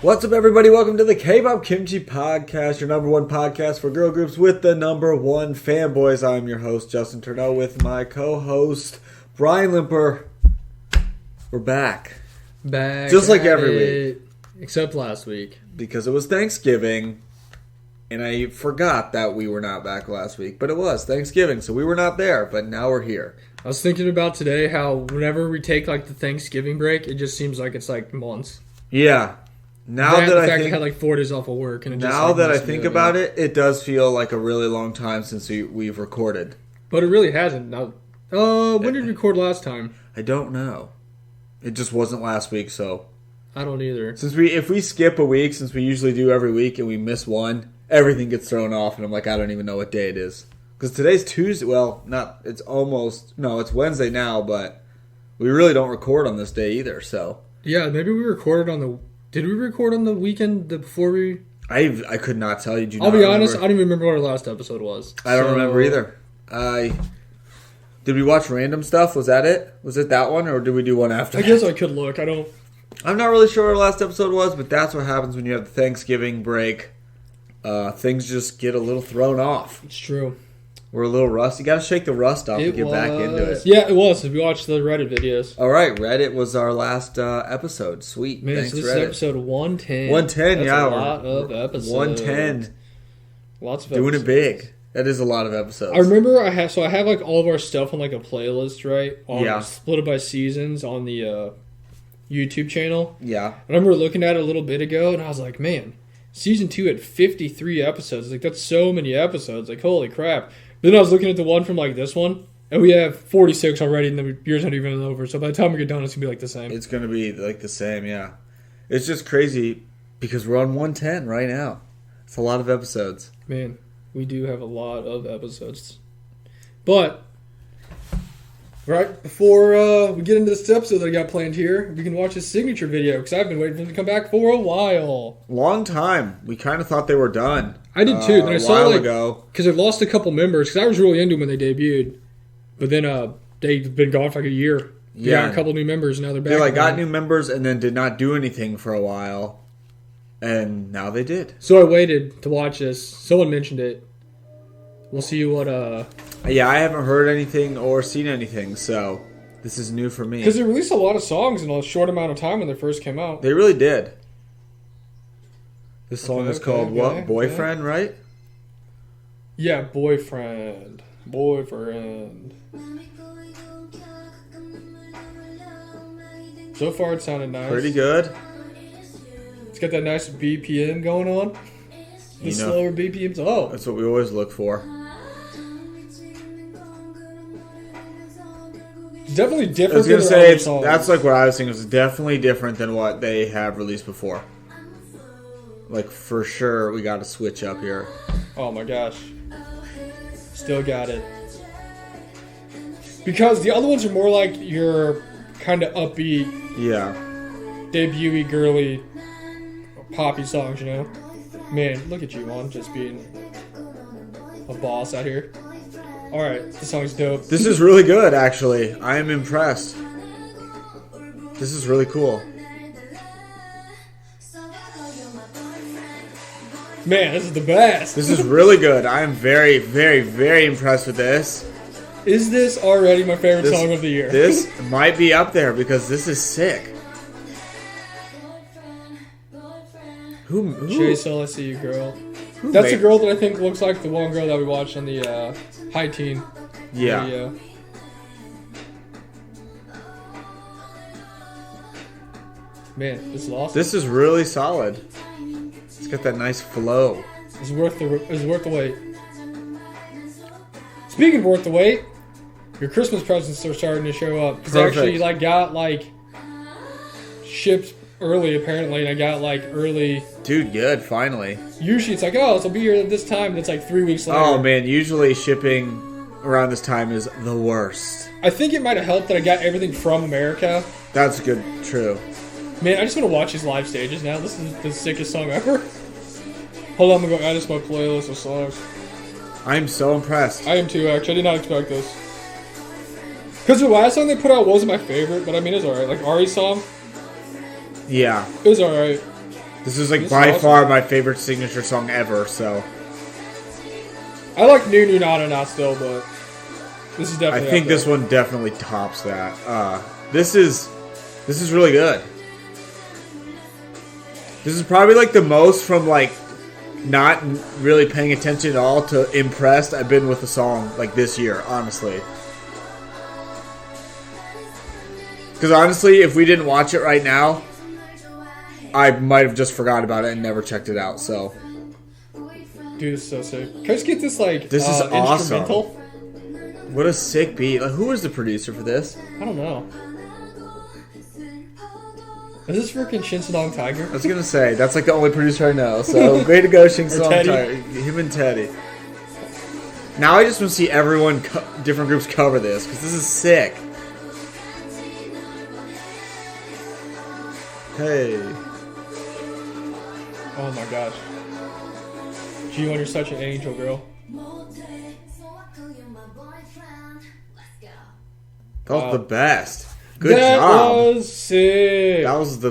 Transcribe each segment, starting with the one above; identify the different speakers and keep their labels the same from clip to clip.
Speaker 1: What's up, everybody? Welcome to the Kpop Kimchi Podcast, your number one podcast for girl groups with the number one fanboys. I'm your host, Justin Turneau, with my co-host, Brian Limper. We're back. Just like every week.
Speaker 2: Except last week.
Speaker 1: Because it was Thanksgiving, and I forgot that we were not back last week. But it was Thanksgiving, so we were not there, but now we're here.
Speaker 2: I was thinking about today how whenever we take like the Thanksgiving break, it just seems like it's like months.
Speaker 1: Yeah. Now that I
Speaker 2: had like 4 days off of work, and
Speaker 1: now that I think about it, it does feel like a really long time since we've recorded.
Speaker 2: But it really hasn't. Now, when did we record last time?
Speaker 1: I don't know. It just wasn't last week, so
Speaker 2: I don't either.
Speaker 1: If we skip a week, since we usually do every week, and we miss one, everything gets thrown off, and I'm like, I don't even know what day it is. Because today's Tuesday. Well, it's Wednesday now, but we really don't record on this day either. So
Speaker 2: yeah, maybe we recorded on the. Did we record on the weekend before we...
Speaker 1: I could not tell you.
Speaker 2: I'll be honest, I don't even remember what our last episode was.
Speaker 1: I don't remember either. Did we watch random stuff? Was that it? Was it that one, or did we do one after
Speaker 2: I guess I could look.
Speaker 1: I'm not really sure what our last episode was, but that's what happens when you have the Thanksgiving break. Things just get a little thrown off.
Speaker 2: It's true.
Speaker 1: We're a little rusty. You got to shake the rust off to get back into it.
Speaker 2: Yeah, it was. If you watched the Reddit videos.
Speaker 1: All right, Reddit was our last episode. Sweet.
Speaker 2: Man,
Speaker 1: thanks,
Speaker 2: so this
Speaker 1: Reddit.
Speaker 2: is episode 110.
Speaker 1: 110,
Speaker 2: That's
Speaker 1: yeah.
Speaker 2: a lot of episodes.
Speaker 1: 110.
Speaker 2: Lots of
Speaker 1: Doing
Speaker 2: episodes.
Speaker 1: it big. That is a lot of episodes.
Speaker 2: I remember I have like all of our stuff on like a playlist, right?
Speaker 1: Yeah.
Speaker 2: Split it by seasons on the YouTube channel.
Speaker 1: Yeah.
Speaker 2: I remember looking at it a little bit ago, and I was like, man, season 2 had 53 episodes. Like, that's so many episodes. Like, holy crap. Then I was looking at the one from like this one, and we have 46 already, and the year's not even over. So by the time we get done, it's going to be like the same.
Speaker 1: It's going to be like the same, yeah. It's just crazy because we're on 110 right now. It's a lot of episodes.
Speaker 2: Man, we do have a lot of episodes. But, right before we get into this episode that I got planned here, we can watch his signature video, because I've been waiting for him to come back for a while.
Speaker 1: Long time. We kind of thought they were done.
Speaker 2: I did too. Then I saw
Speaker 1: while ago.
Speaker 2: Because they lost a couple members, because I was really into them when they debuted. But then they've been gone for like a year. They got a couple new members, and now they're back.
Speaker 1: They got new members and then did not do anything for a while. And now they did.
Speaker 2: So I waited to watch this. Someone mentioned it. We'll see what...
Speaker 1: Yeah, I haven't heard anything or seen anything, so this is new for me.
Speaker 2: Because they released a lot of songs in a short amount of time when they first came out.
Speaker 1: They really did. This song is called what? Boyfriend, right?
Speaker 2: Yeah, Boyfriend. So far it sounded nice.
Speaker 1: Pretty good.
Speaker 2: It's got that nice BPM going on. The slower BPMs. Oh.
Speaker 1: That's what we always look for.
Speaker 2: It's definitely different.
Speaker 1: I was going to say, that's like what I was thinking. It's definitely different than what they have released before. Like, for sure, we got to switch up here.
Speaker 2: Oh my gosh. Still got it. Because the other ones are more like your kind of upbeat, debut-y, girly, poppy songs, you know? Man, look at you, man, just being a boss out here. Alright, this song's dope.
Speaker 1: This is really good, actually. I am impressed. This is really cool.
Speaker 2: Man, this is the best.
Speaker 1: This is really good. I am very, very, very impressed with this.
Speaker 2: Is this already my favorite song of the year?
Speaker 1: This might be up there because this is sick. Who?
Speaker 2: Chase, I see you, girl. That's the girl that I think looks like the one girl that we watched on the High Teen video. Man, this is awesome.
Speaker 1: This is really solid. It's got that nice flow.
Speaker 2: It's worth the wait. Speaking of worth the wait, your Christmas presents are starting to show up. Because actually, got shipped early apparently, and I got early.
Speaker 1: Dude, good. Finally.
Speaker 2: Usually it's this will be here at this time, and it's 3 weeks later.
Speaker 1: Oh man, usually shipping around this time is the worst.
Speaker 2: I think it might have helped that I got everything from America.
Speaker 1: That's good. True.
Speaker 2: Man, I just want to watch these live stages now. This is the sickest song ever. Hold on, I'm going to add this to my playlist of songs.
Speaker 1: I'm so impressed.
Speaker 2: I am too, actually. I did not expect this. Because the last song they put out wasn't my favorite, but I mean, it's alright. Ari's song?
Speaker 1: Yeah.
Speaker 2: It was alright.
Speaker 1: This is like by far my favorite signature song ever, so.
Speaker 2: I like New New Na Na Na still, but this is definitely.
Speaker 1: I think this one definitely tops that. This is really good. This is probably like the most from like not really paying attention at all to impressed I've been with the song like this year, honestly. Because honestly, if we didn't watch it right now, I might have just forgot about it and never checked it out. So,
Speaker 2: dude, this is so sick. Can I just get this like
Speaker 1: this is awesome.
Speaker 2: Instrumental?
Speaker 1: What a sick beat! Like, who was the producer for this?
Speaker 2: I don't know. Is this freaking Shinsadong Tiger?
Speaker 1: I was gonna say that's like the only producer I know. So way to go, Shinsadong Tiger. Him and Teddy. Now I just want to see everyone, different groups cover this because this is sick. Hey.
Speaker 2: Oh my gosh. G1, you're such an angel, girl.
Speaker 1: That was the best. Good job.
Speaker 2: That was sick.
Speaker 1: That was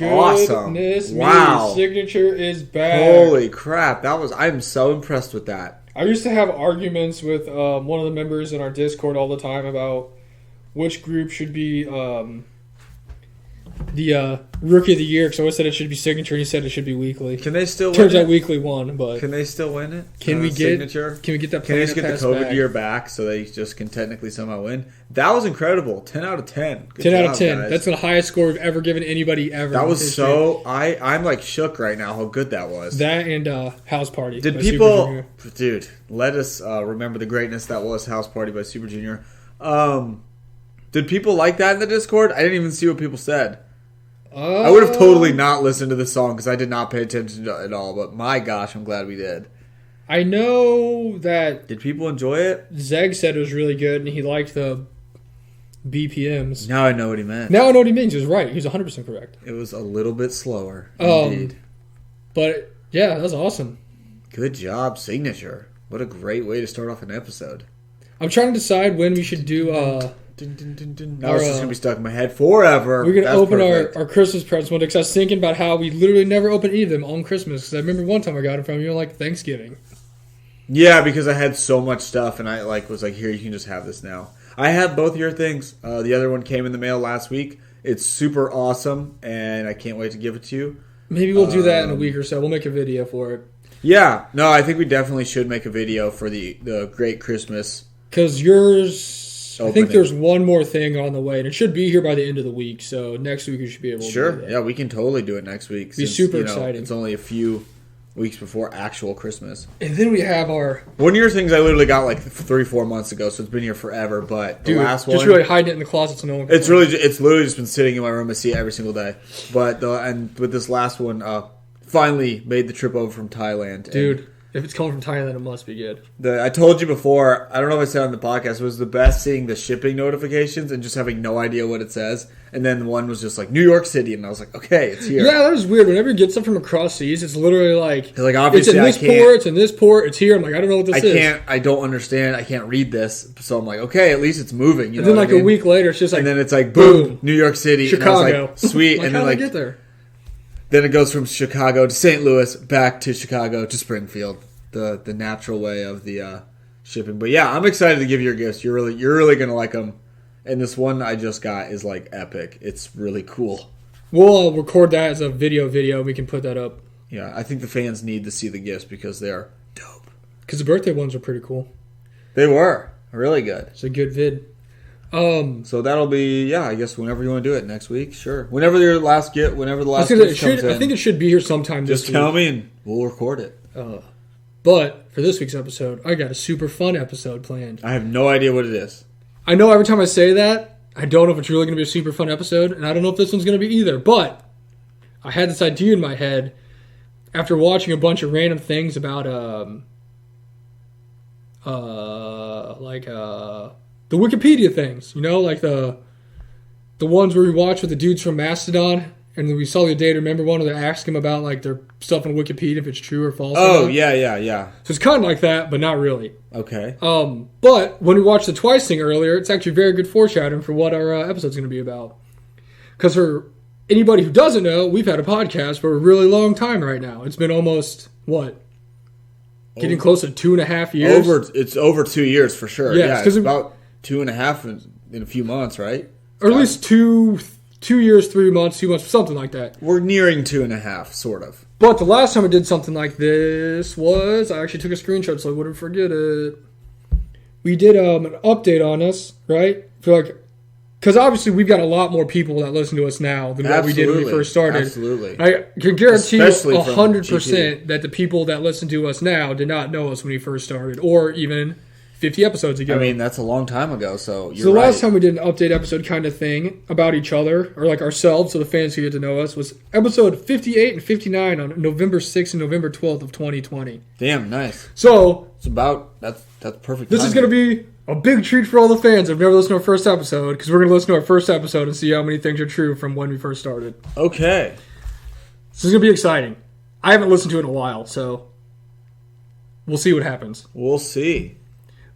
Speaker 1: awesome.
Speaker 2: Wow. Signature is back.
Speaker 1: Holy crap. I'm so impressed with that.
Speaker 2: I used to have arguments with one of the members in our Discord all the time about which group should be the Rookie of the Year, because I always said it should be Signature, and he said it should be Weekly.
Speaker 1: Can they still
Speaker 2: Turns
Speaker 1: win
Speaker 2: out Weekly won, but...
Speaker 1: Can they still win it?
Speaker 2: Can we get
Speaker 1: Signature?
Speaker 2: Can we get that?
Speaker 1: Can they just get the COVID year back so they just can technically somehow win? That was incredible. 10 out of 10. Good
Speaker 2: 10
Speaker 1: job,
Speaker 2: out of 10.
Speaker 1: Guys.
Speaker 2: That's the highest score we've ever given anybody ever.
Speaker 1: That was so... I'm like shook right now how good that was.
Speaker 2: That and House Party.
Speaker 1: Did people... Dude, let us remember the greatness that was House Party by Super Junior. Did people like that in the Discord? I didn't even see what people said. I would have totally not listened to this song because I did not pay attention to it at all. But my gosh, I'm glad we did.
Speaker 2: I know that...
Speaker 1: Did people enjoy it?
Speaker 2: Zeg said it was really good and he liked the BPMs.
Speaker 1: Now I know what he meant.
Speaker 2: Now I know what he means. He was right. He was 100% correct.
Speaker 1: It was a little bit slower, indeed.
Speaker 2: But, yeah, that was awesome.
Speaker 1: Good job, Signature. What a great way to start off an episode.
Speaker 2: I'm trying to decide when we should do...
Speaker 1: Now it's just going to be stuck in my head forever.
Speaker 2: We're going to open our Christmas presents one day because I was thinking about how we literally never open any of them on Christmas. Because I remember one time I got it from you like Thanksgiving.
Speaker 1: Yeah, because I had so much stuff and I was like, here, you can just have this now. I have both your things. The other one came in the mail last week. It's super awesome and I can't wait to give it to you.
Speaker 2: Maybe we'll do that in a week or so. We'll make a video for it.
Speaker 1: Yeah. No, I think we definitely should make a video for the Great Christmas.
Speaker 2: Because yours...
Speaker 1: Opening.
Speaker 2: I think there's one more thing on the way, and it should be here by the end of the week. So next week we should be able to do that.
Speaker 1: Yeah, we can totally do it next week.
Speaker 2: Be super exciting.
Speaker 1: It's only a few weeks before actual Christmas.
Speaker 2: And then we have our...
Speaker 1: One of your things I literally got like 3-4 months ago, so it's been here forever. But the last one...
Speaker 2: just really hiding it in the closet so no one can
Speaker 1: It's literally just been sitting in my room. I see it every single day. But and with this last one, finally made the trip over from Thailand.
Speaker 2: Dude... If it's coming from Thailand, it must be good.
Speaker 1: I told you before, I don't know if I said on the podcast, it was the best seeing the shipping notifications and just having no idea what it says. And then one was just like, New York City. And I was like, okay, it's here.
Speaker 2: Yeah, that was weird. Whenever you get stuff from across seas, it's literally like,
Speaker 1: obviously
Speaker 2: it's in this port, it's in this port, it's here. I'm like, I don't know what this is.
Speaker 1: I don't understand. I can't read this. So I'm like, okay, at least it's moving.
Speaker 2: And then like a week later, it's just like,
Speaker 1: and then it's like, boom, New York City.
Speaker 2: Chicago.
Speaker 1: And I was like, sweet.
Speaker 2: Like,
Speaker 1: and then
Speaker 2: how did I get there?
Speaker 1: Then it goes from Chicago to St. Louis, back to Chicago to Springfield. The natural way of the shipping. But yeah, I'm excited to give you your gifts. You're really going to like them. And this one I just got is like epic. It's really cool.
Speaker 2: We'll record that as a video. We can put that up.
Speaker 1: Yeah, I think the fans need to see the gifts because they're dope.
Speaker 2: Because the birthday ones are pretty cool.
Speaker 1: They were. Really good.
Speaker 2: It's a good vid.
Speaker 1: So that'll be, I guess whenever you want to do it next week, sure. Whenever the last gift comes in.
Speaker 2: I think it should be here sometime this week.
Speaker 1: Just tell me and we'll record it.
Speaker 2: But for this week's episode, I got a super fun episode planned.
Speaker 1: I have no idea what it is.
Speaker 2: I know every time I say that, I don't know if it's really going to be a super fun episode, and I don't know if this one's going to be either. But I had this idea in my head after watching a bunch of random things about the Wikipedia things, like the ones where we watch with the dudes from Mastodon. And then we saw the other day, remember one where they asked him about like their stuff on Wikipedia, if it's true or false.
Speaker 1: Oh, yeah.
Speaker 2: So it's kind of like that, but not really.
Speaker 1: Okay.
Speaker 2: But when we watched the Twice thing earlier, it's actually very good foreshadowing for what our episode's going to be about. Because her anybody who doesn't know, we've had a podcast for a really long time right now. It's been almost, getting close to 2.5 years?
Speaker 1: It's over 2 years for sure.
Speaker 2: Yeah,
Speaker 1: it's about 2.5 in a few months, right?
Speaker 2: Or at least 2 years, 3 months, 2 months, something like that.
Speaker 1: We're nearing 2.5, sort of.
Speaker 2: But the last time I did something like this was, I actually took a screenshot so I wouldn't forget it. We did an update on us, right? Because obviously we've got a lot more people that listen to us now than what we did when we first started.
Speaker 1: Absolutely.
Speaker 2: I can guarantee you 100% that the people that listen to us now did not know us when we first started, or even 50 episodes ago.
Speaker 1: I mean, that's a long time ago, so
Speaker 2: the last time we did an update episode kind of thing about each other, or like ourselves, so the fans who get to know us, was episode 58 and 59 on November 6th and November 12th of 2020.
Speaker 1: Damn, nice.
Speaker 2: So,
Speaker 1: that's perfect.
Speaker 2: This is going to be a big treat for all the fans who've never listened to our first episode, because we're going to listen to our first episode and see how many things are true from when we first started.
Speaker 1: Okay.
Speaker 2: This is going to be exciting. I haven't listened to it in a while, so we'll see what happens.
Speaker 1: We'll see.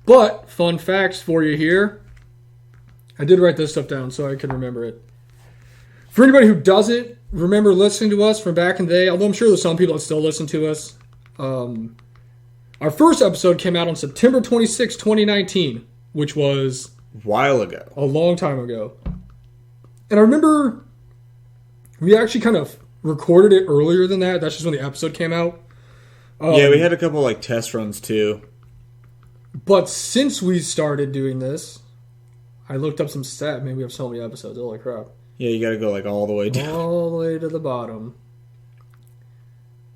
Speaker 2: But, fun facts for you here. I did write this stuff down so I can remember it. For anybody who doesn't remember listening to us from back in the day, although I'm sure there's some people that still listen to us, our first episode came out on September 26, 2019, which was
Speaker 1: a while ago.
Speaker 2: A long time ago. And I remember we actually kind of recorded it earlier than that. That's just when the episode came out.
Speaker 1: Yeah, we had a couple test runs too.
Speaker 2: But since we started doing this, I looked up some stats. Man, we have so many episodes. Holy crap.
Speaker 1: Yeah, you got to go all the way down.
Speaker 2: All the way to the bottom.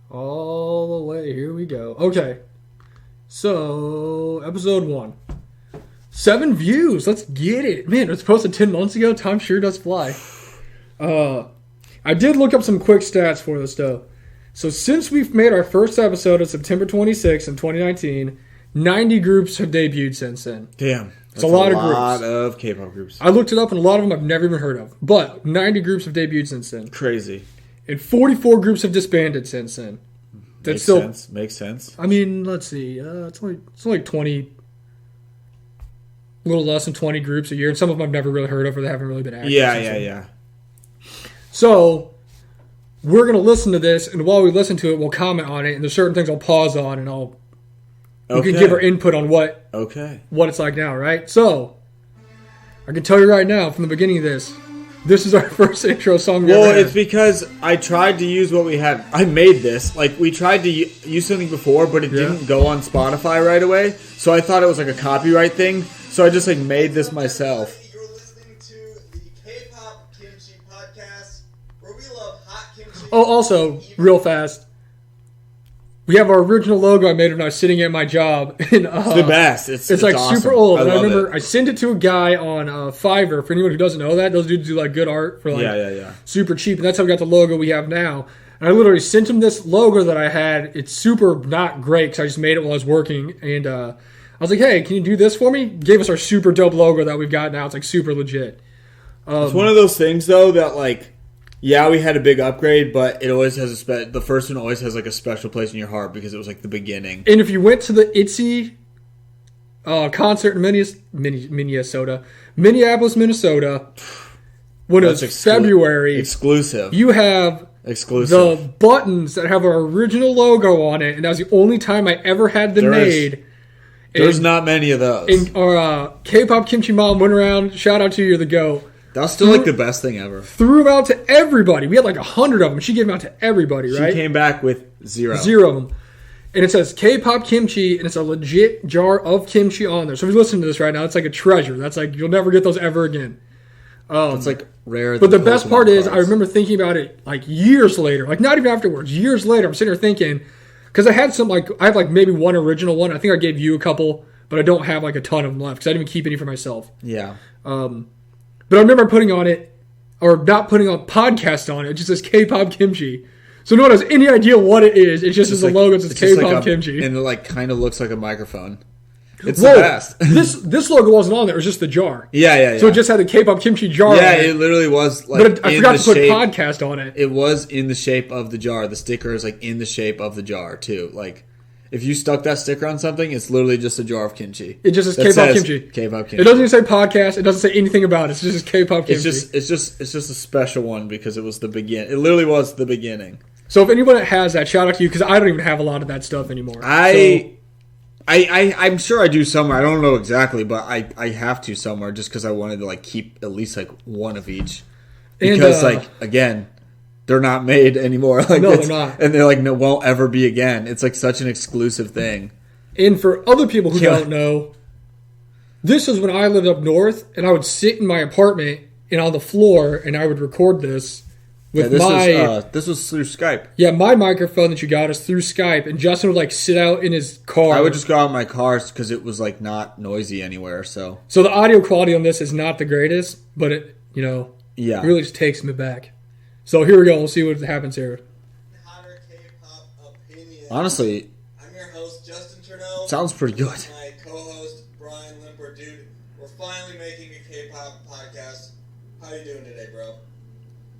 Speaker 2: All the way. Here we go. Okay. So, episode 1. 7 views. Let's get it. Man, it was posted 10 months ago. Time sure does fly. I did look up some quick stats for this, though. So, since we've made our first episode of September 26th in 2019, 90 groups have debuted since then.
Speaker 1: Damn.
Speaker 2: It's a lot of groups.
Speaker 1: A lot of K-pop groups.
Speaker 2: I looked it up, and a lot of them I've never even heard of. But 90 groups have debuted since then.
Speaker 1: Crazy.
Speaker 2: And 44 groups have disbanded since then.
Speaker 1: Makes sense. Makes sense.
Speaker 2: I mean, let's see. It's only 20, a little less than 20 groups a year. And some of them I've never really heard of, or they haven't really been active.
Speaker 1: Yeah.
Speaker 2: So, we're going to listen to this, and while we listen to it, we'll comment on it. And there's certain things I'll pause on, and we can give our input on what it's like now, right? So, I can tell you right now, from the beginning of this is our first intro song we ever had.
Speaker 1: It's because I tried to use what we had. I made this. We tried to use something before, but it didn't go on Spotify right away. So I thought it was a copyright thing. So I just made this myself.
Speaker 3: You're listening to the Kpop Kimchi Podcast, where we love hot kimchi.
Speaker 2: Oh, also, real fast. We have our original logo I made when I was sitting at my job.
Speaker 1: It's the best. It's
Speaker 2: awesome. Super old. I remember
Speaker 1: it.
Speaker 2: I sent it to a guy on Fiverr. For anyone who doesn't know that, those dudes do good art for super cheap. And that's how we got the logo we have now. And I literally sent him this logo that I had. It's super not great because I just made it while I was working. And I was like, hey, can you do this for me? Gave us our super dope logo that we've got now. It's super legit.
Speaker 1: It's one of those things, though, that yeah, we had a big upgrade, but it always has the first one always has a special place in your heart because it was the beginning.
Speaker 2: And if you went to the ITZY concert in Minnesota, when it was February,
Speaker 1: exclusive.
Speaker 2: You have the buttons that have our original logo on it, and that was the only time I ever had them made.
Speaker 1: There's not many of those.
Speaker 2: And our Kpop Kimchi mom went around. Shout out to you, you're the GOAT.
Speaker 1: That was still the best thing ever.
Speaker 2: Threw them out to everybody. We had 100 of them. She gave them out to everybody, right?
Speaker 1: She came back with 0.
Speaker 2: 0 of them. And it says Kpop Kimchi, and it's a legit jar of kimchi on there. So if you're listening to this right now, it's a treasure. That's you'll never get those ever again.
Speaker 1: It's rare.
Speaker 2: But the best part is, I remember thinking about it years later. Not even afterwards. Years later, I'm sitting here thinking, because I had some, I have maybe one original one. I think I gave you a couple, but I don't have a ton of them left because I didn't even keep any for myself.
Speaker 1: Yeah.
Speaker 2: But I remember putting on it, or not putting a podcast on it. It just says Kpop Kimchi. So no one has any idea what it is. It just is a logo that says Kpop Kimchi.
Speaker 1: And it kind of looks like a microphone. It's the best.
Speaker 2: this logo wasn't on there. It was just the jar.
Speaker 1: Yeah.
Speaker 2: So it just had the Kpop Kimchi jar on it.
Speaker 1: Yeah, it literally was
Speaker 2: but I forgot to put podcast on it.
Speaker 1: It was in the shape of the jar. The sticker is in the shape of the jar too. If you stuck that sticker on something, it's literally just a jar of kimchi.
Speaker 2: It just says Kpop Kimchi.
Speaker 1: Kpop Kimchi.
Speaker 2: It doesn't even say podcast. It doesn't say anything about it. It's just Kpop Kimchi.
Speaker 1: It's just a special one because it was the begin. It literally was the beginning.
Speaker 2: So if anyone has that, shout out to you because I don't even have a lot of that stuff anymore.
Speaker 1: I'm sure I do somewhere. I don't know exactly, but I have to somewhere just because I wanted to like keep at least like one of each. Because again, they're not made anymore. Like,
Speaker 2: no, they're not,
Speaker 1: and they're like won't ever be again. It's like such an exclusive thing.
Speaker 2: And for other people who don't know, this was when I lived up north, and I would sit in my apartment and on the floor, and I would record this. With
Speaker 1: this was through Skype.
Speaker 2: Yeah, my microphone that you got is through Skype, and Justin would like sit out in his car.
Speaker 1: I would just go out in my car because it was like not noisy anywhere. So
Speaker 2: the audio quality on this is not the greatest, but it really just takes me back. So here we go. We'll see what happens here.
Speaker 3: Hotter K-pop opinion.
Speaker 1: Honestly,
Speaker 3: I'm your host Justin Turneau.
Speaker 1: Sounds pretty good.
Speaker 3: My co-host Brian Limper, dude. We're finally making a K-pop podcast. How you doing today, bro?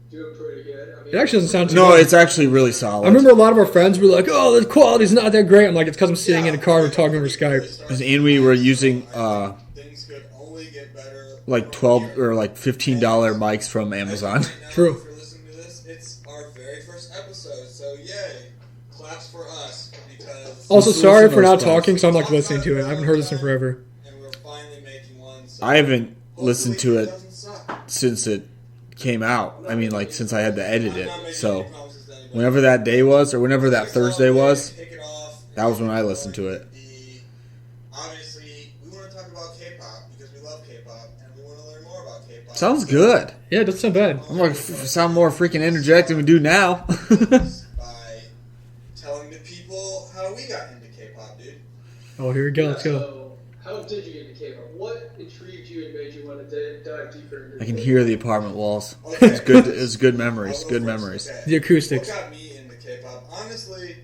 Speaker 4: Doing pretty good. I mean,
Speaker 2: It actually doesn't sound too
Speaker 1: no,
Speaker 2: bad.
Speaker 1: it's actually really solid.
Speaker 2: I remember a lot of our friends were like, "Oh, the quality's not that great." I'm like, "It's because I'm sitting in a car and talking over Skype."
Speaker 1: And we were using
Speaker 3: Things could only get better.
Speaker 1: like $12 or like $15 mics from Amazon.
Speaker 2: True.
Speaker 3: If you're listening to this, it's our very first episode, so yay! Claps for us because.
Speaker 2: Also,
Speaker 1: Just
Speaker 2: sorry
Speaker 1: listen
Speaker 2: for
Speaker 1: to
Speaker 2: not
Speaker 1: those
Speaker 2: talking, so I'm like listening to it. I haven't heard this in forever.
Speaker 3: And we're finally making one. So
Speaker 1: I haven't listened to it
Speaker 3: doesn't suck.
Speaker 1: since it came out. I mean, like since I had to edit
Speaker 3: I'm
Speaker 1: it.
Speaker 3: not making
Speaker 1: So
Speaker 3: any promises to anybody.
Speaker 1: whenever that day was, or whenever that Thursday was,
Speaker 3: Kick it off.
Speaker 1: that was when I listened to it.
Speaker 3: Obviously, we want to talk about K-pop because we love K-pop and we want to learn more about K-pop.
Speaker 1: Sounds good.
Speaker 2: Yeah, it doesn't sound bad.
Speaker 1: I'm like sound more freaking energetic than we do now.
Speaker 3: By telling the people how we got into K-pop, dude.
Speaker 2: Oh, here we go. Let's go.
Speaker 4: So, how did you get into K-pop? What intrigued you and made you want to dive deeper into
Speaker 1: I can
Speaker 4: K-pop?
Speaker 1: hear the apartment walls.
Speaker 3: Okay.
Speaker 1: It's good. It's good memories.
Speaker 3: I'll go
Speaker 1: Good
Speaker 3: first.
Speaker 1: memories.
Speaker 3: Okay.
Speaker 2: The acoustics.
Speaker 3: What got me into K-pop? Honestly,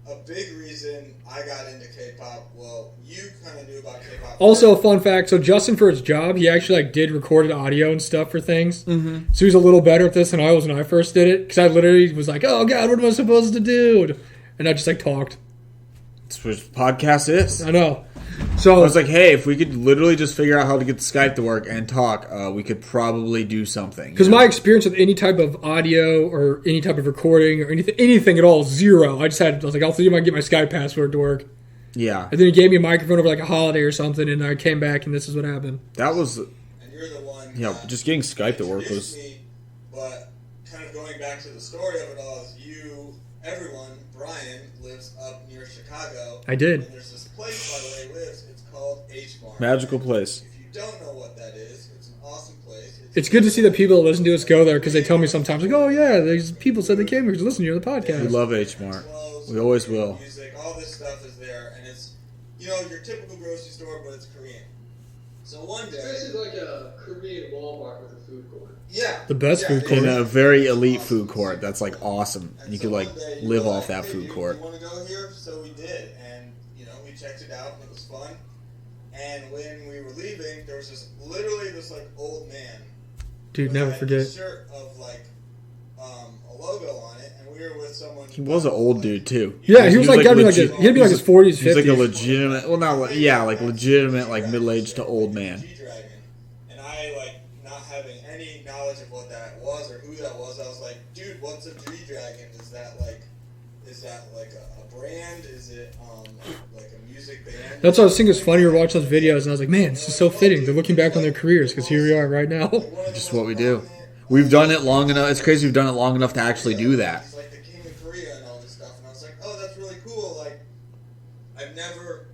Speaker 3: a big reason I got into K-pop. Well, you kind of knew about K-pop.
Speaker 2: Also, a fun fact. So Justin, for his job, he actually like did recorded audio and stuff for things. Mm-hmm. So he's a little better at this than I was when I first did it. Because I literally was like, "Oh God, what am I supposed to do?" And I just like talked.
Speaker 1: That's what podcast is.
Speaker 2: I know.
Speaker 1: I
Speaker 2: So
Speaker 1: was like, hey, if we could literally just figure out how to get the Skype to work and talk, we could probably do something.
Speaker 2: because my experience with any type of audio or any type of recording or anything at all is zero. I was like, I'll see if I can get my Skype password to work.
Speaker 1: Yeah,
Speaker 2: And then he gave me a microphone over like a holiday or something, and I came back, and this is what happened.
Speaker 1: that was
Speaker 3: And you're the one.
Speaker 1: just getting Skype to work
Speaker 3: introduced
Speaker 1: was.
Speaker 3: me, but kind of going back to the story of it all is everyone, Brian lives up near Chicago.
Speaker 2: I did.
Speaker 3: And there's this place by where he lives. It's called H-Mart.
Speaker 1: Magical place.
Speaker 3: If you don't know what that is, it's an awesome place.
Speaker 2: It's good to see that people that listen to us go there because they tell me sometimes, like, "Oh yeah, these people said they came here to listen to your podcast."
Speaker 1: We love H Mart.
Speaker 3: Clothes,
Speaker 1: We always will.
Speaker 3: Music, all this stuff is there, and it's your typical grocery store, but it's Korean. So one
Speaker 4: It's
Speaker 3: day,
Speaker 4: basically like a Korean Walmart with a food court.
Speaker 3: yeah,
Speaker 2: The best food court.
Speaker 1: In a very elite food court. That's like awesome.
Speaker 3: And
Speaker 1: You
Speaker 3: so
Speaker 1: could like
Speaker 3: one day you
Speaker 1: live
Speaker 3: were
Speaker 1: off that
Speaker 3: "Hey,
Speaker 1: food
Speaker 3: dude,
Speaker 1: court.
Speaker 3: You want to go here? So we did, and we checked it out, and it was fun. And when we were leaving, there was literally this like old man.
Speaker 2: Dude,
Speaker 3: who
Speaker 2: never
Speaker 3: had
Speaker 2: forget.
Speaker 3: A shirt of like a logo on it, and we were with someone.
Speaker 1: He was an old dude too.
Speaker 2: Yeah, he was like gotta be like
Speaker 1: legit-
Speaker 2: he'd be like his 40s, 50s.
Speaker 1: He's like a legitimate, well, not yeah, like legitimate, like middle-aged to old man.
Speaker 3: G-Dragon. And I not having any knowledge of what that was or who that was. I was like, dude, what's a G-Dragon? Is that like a brand? Is it like a music band?
Speaker 2: That's what I was thinking was funny. We were watching those videos, and I was like, man, this is so fitting. They're looking back on their careers because here we are right now.
Speaker 1: Just what we do. We've done it long enough. It's crazy we've done it long enough to actually do that.
Speaker 3: He's like the king of Korea and all this stuff, and I was like, oh, that's really cool. Like, I've never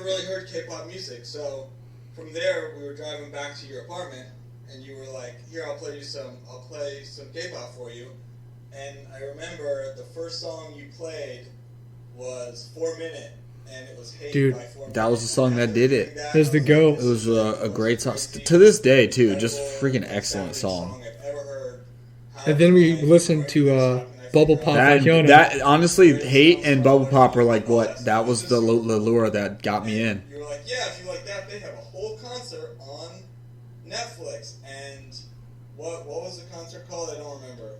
Speaker 3: really heard K-pop music. So from there, we were driving back to your apartment, and you were like, here, I'll play some K-pop for you. And I remember the first song you played was 4 Minute, and it was Hate
Speaker 2: Dude,
Speaker 3: by 4 Minute.
Speaker 1: That was the song that did it.
Speaker 2: That was the GOAT.
Speaker 1: It was a great song. To this day, too, just freaking excellent song.
Speaker 2: And then we listened to Bubble Pop by Hyuna.
Speaker 1: That honestly, Hate and Bubble Pop are like what? That was the lure that got me in.
Speaker 3: You were like, yeah, if you like that, they have a whole concert on Netflix. And what was the concert called? I don't remember.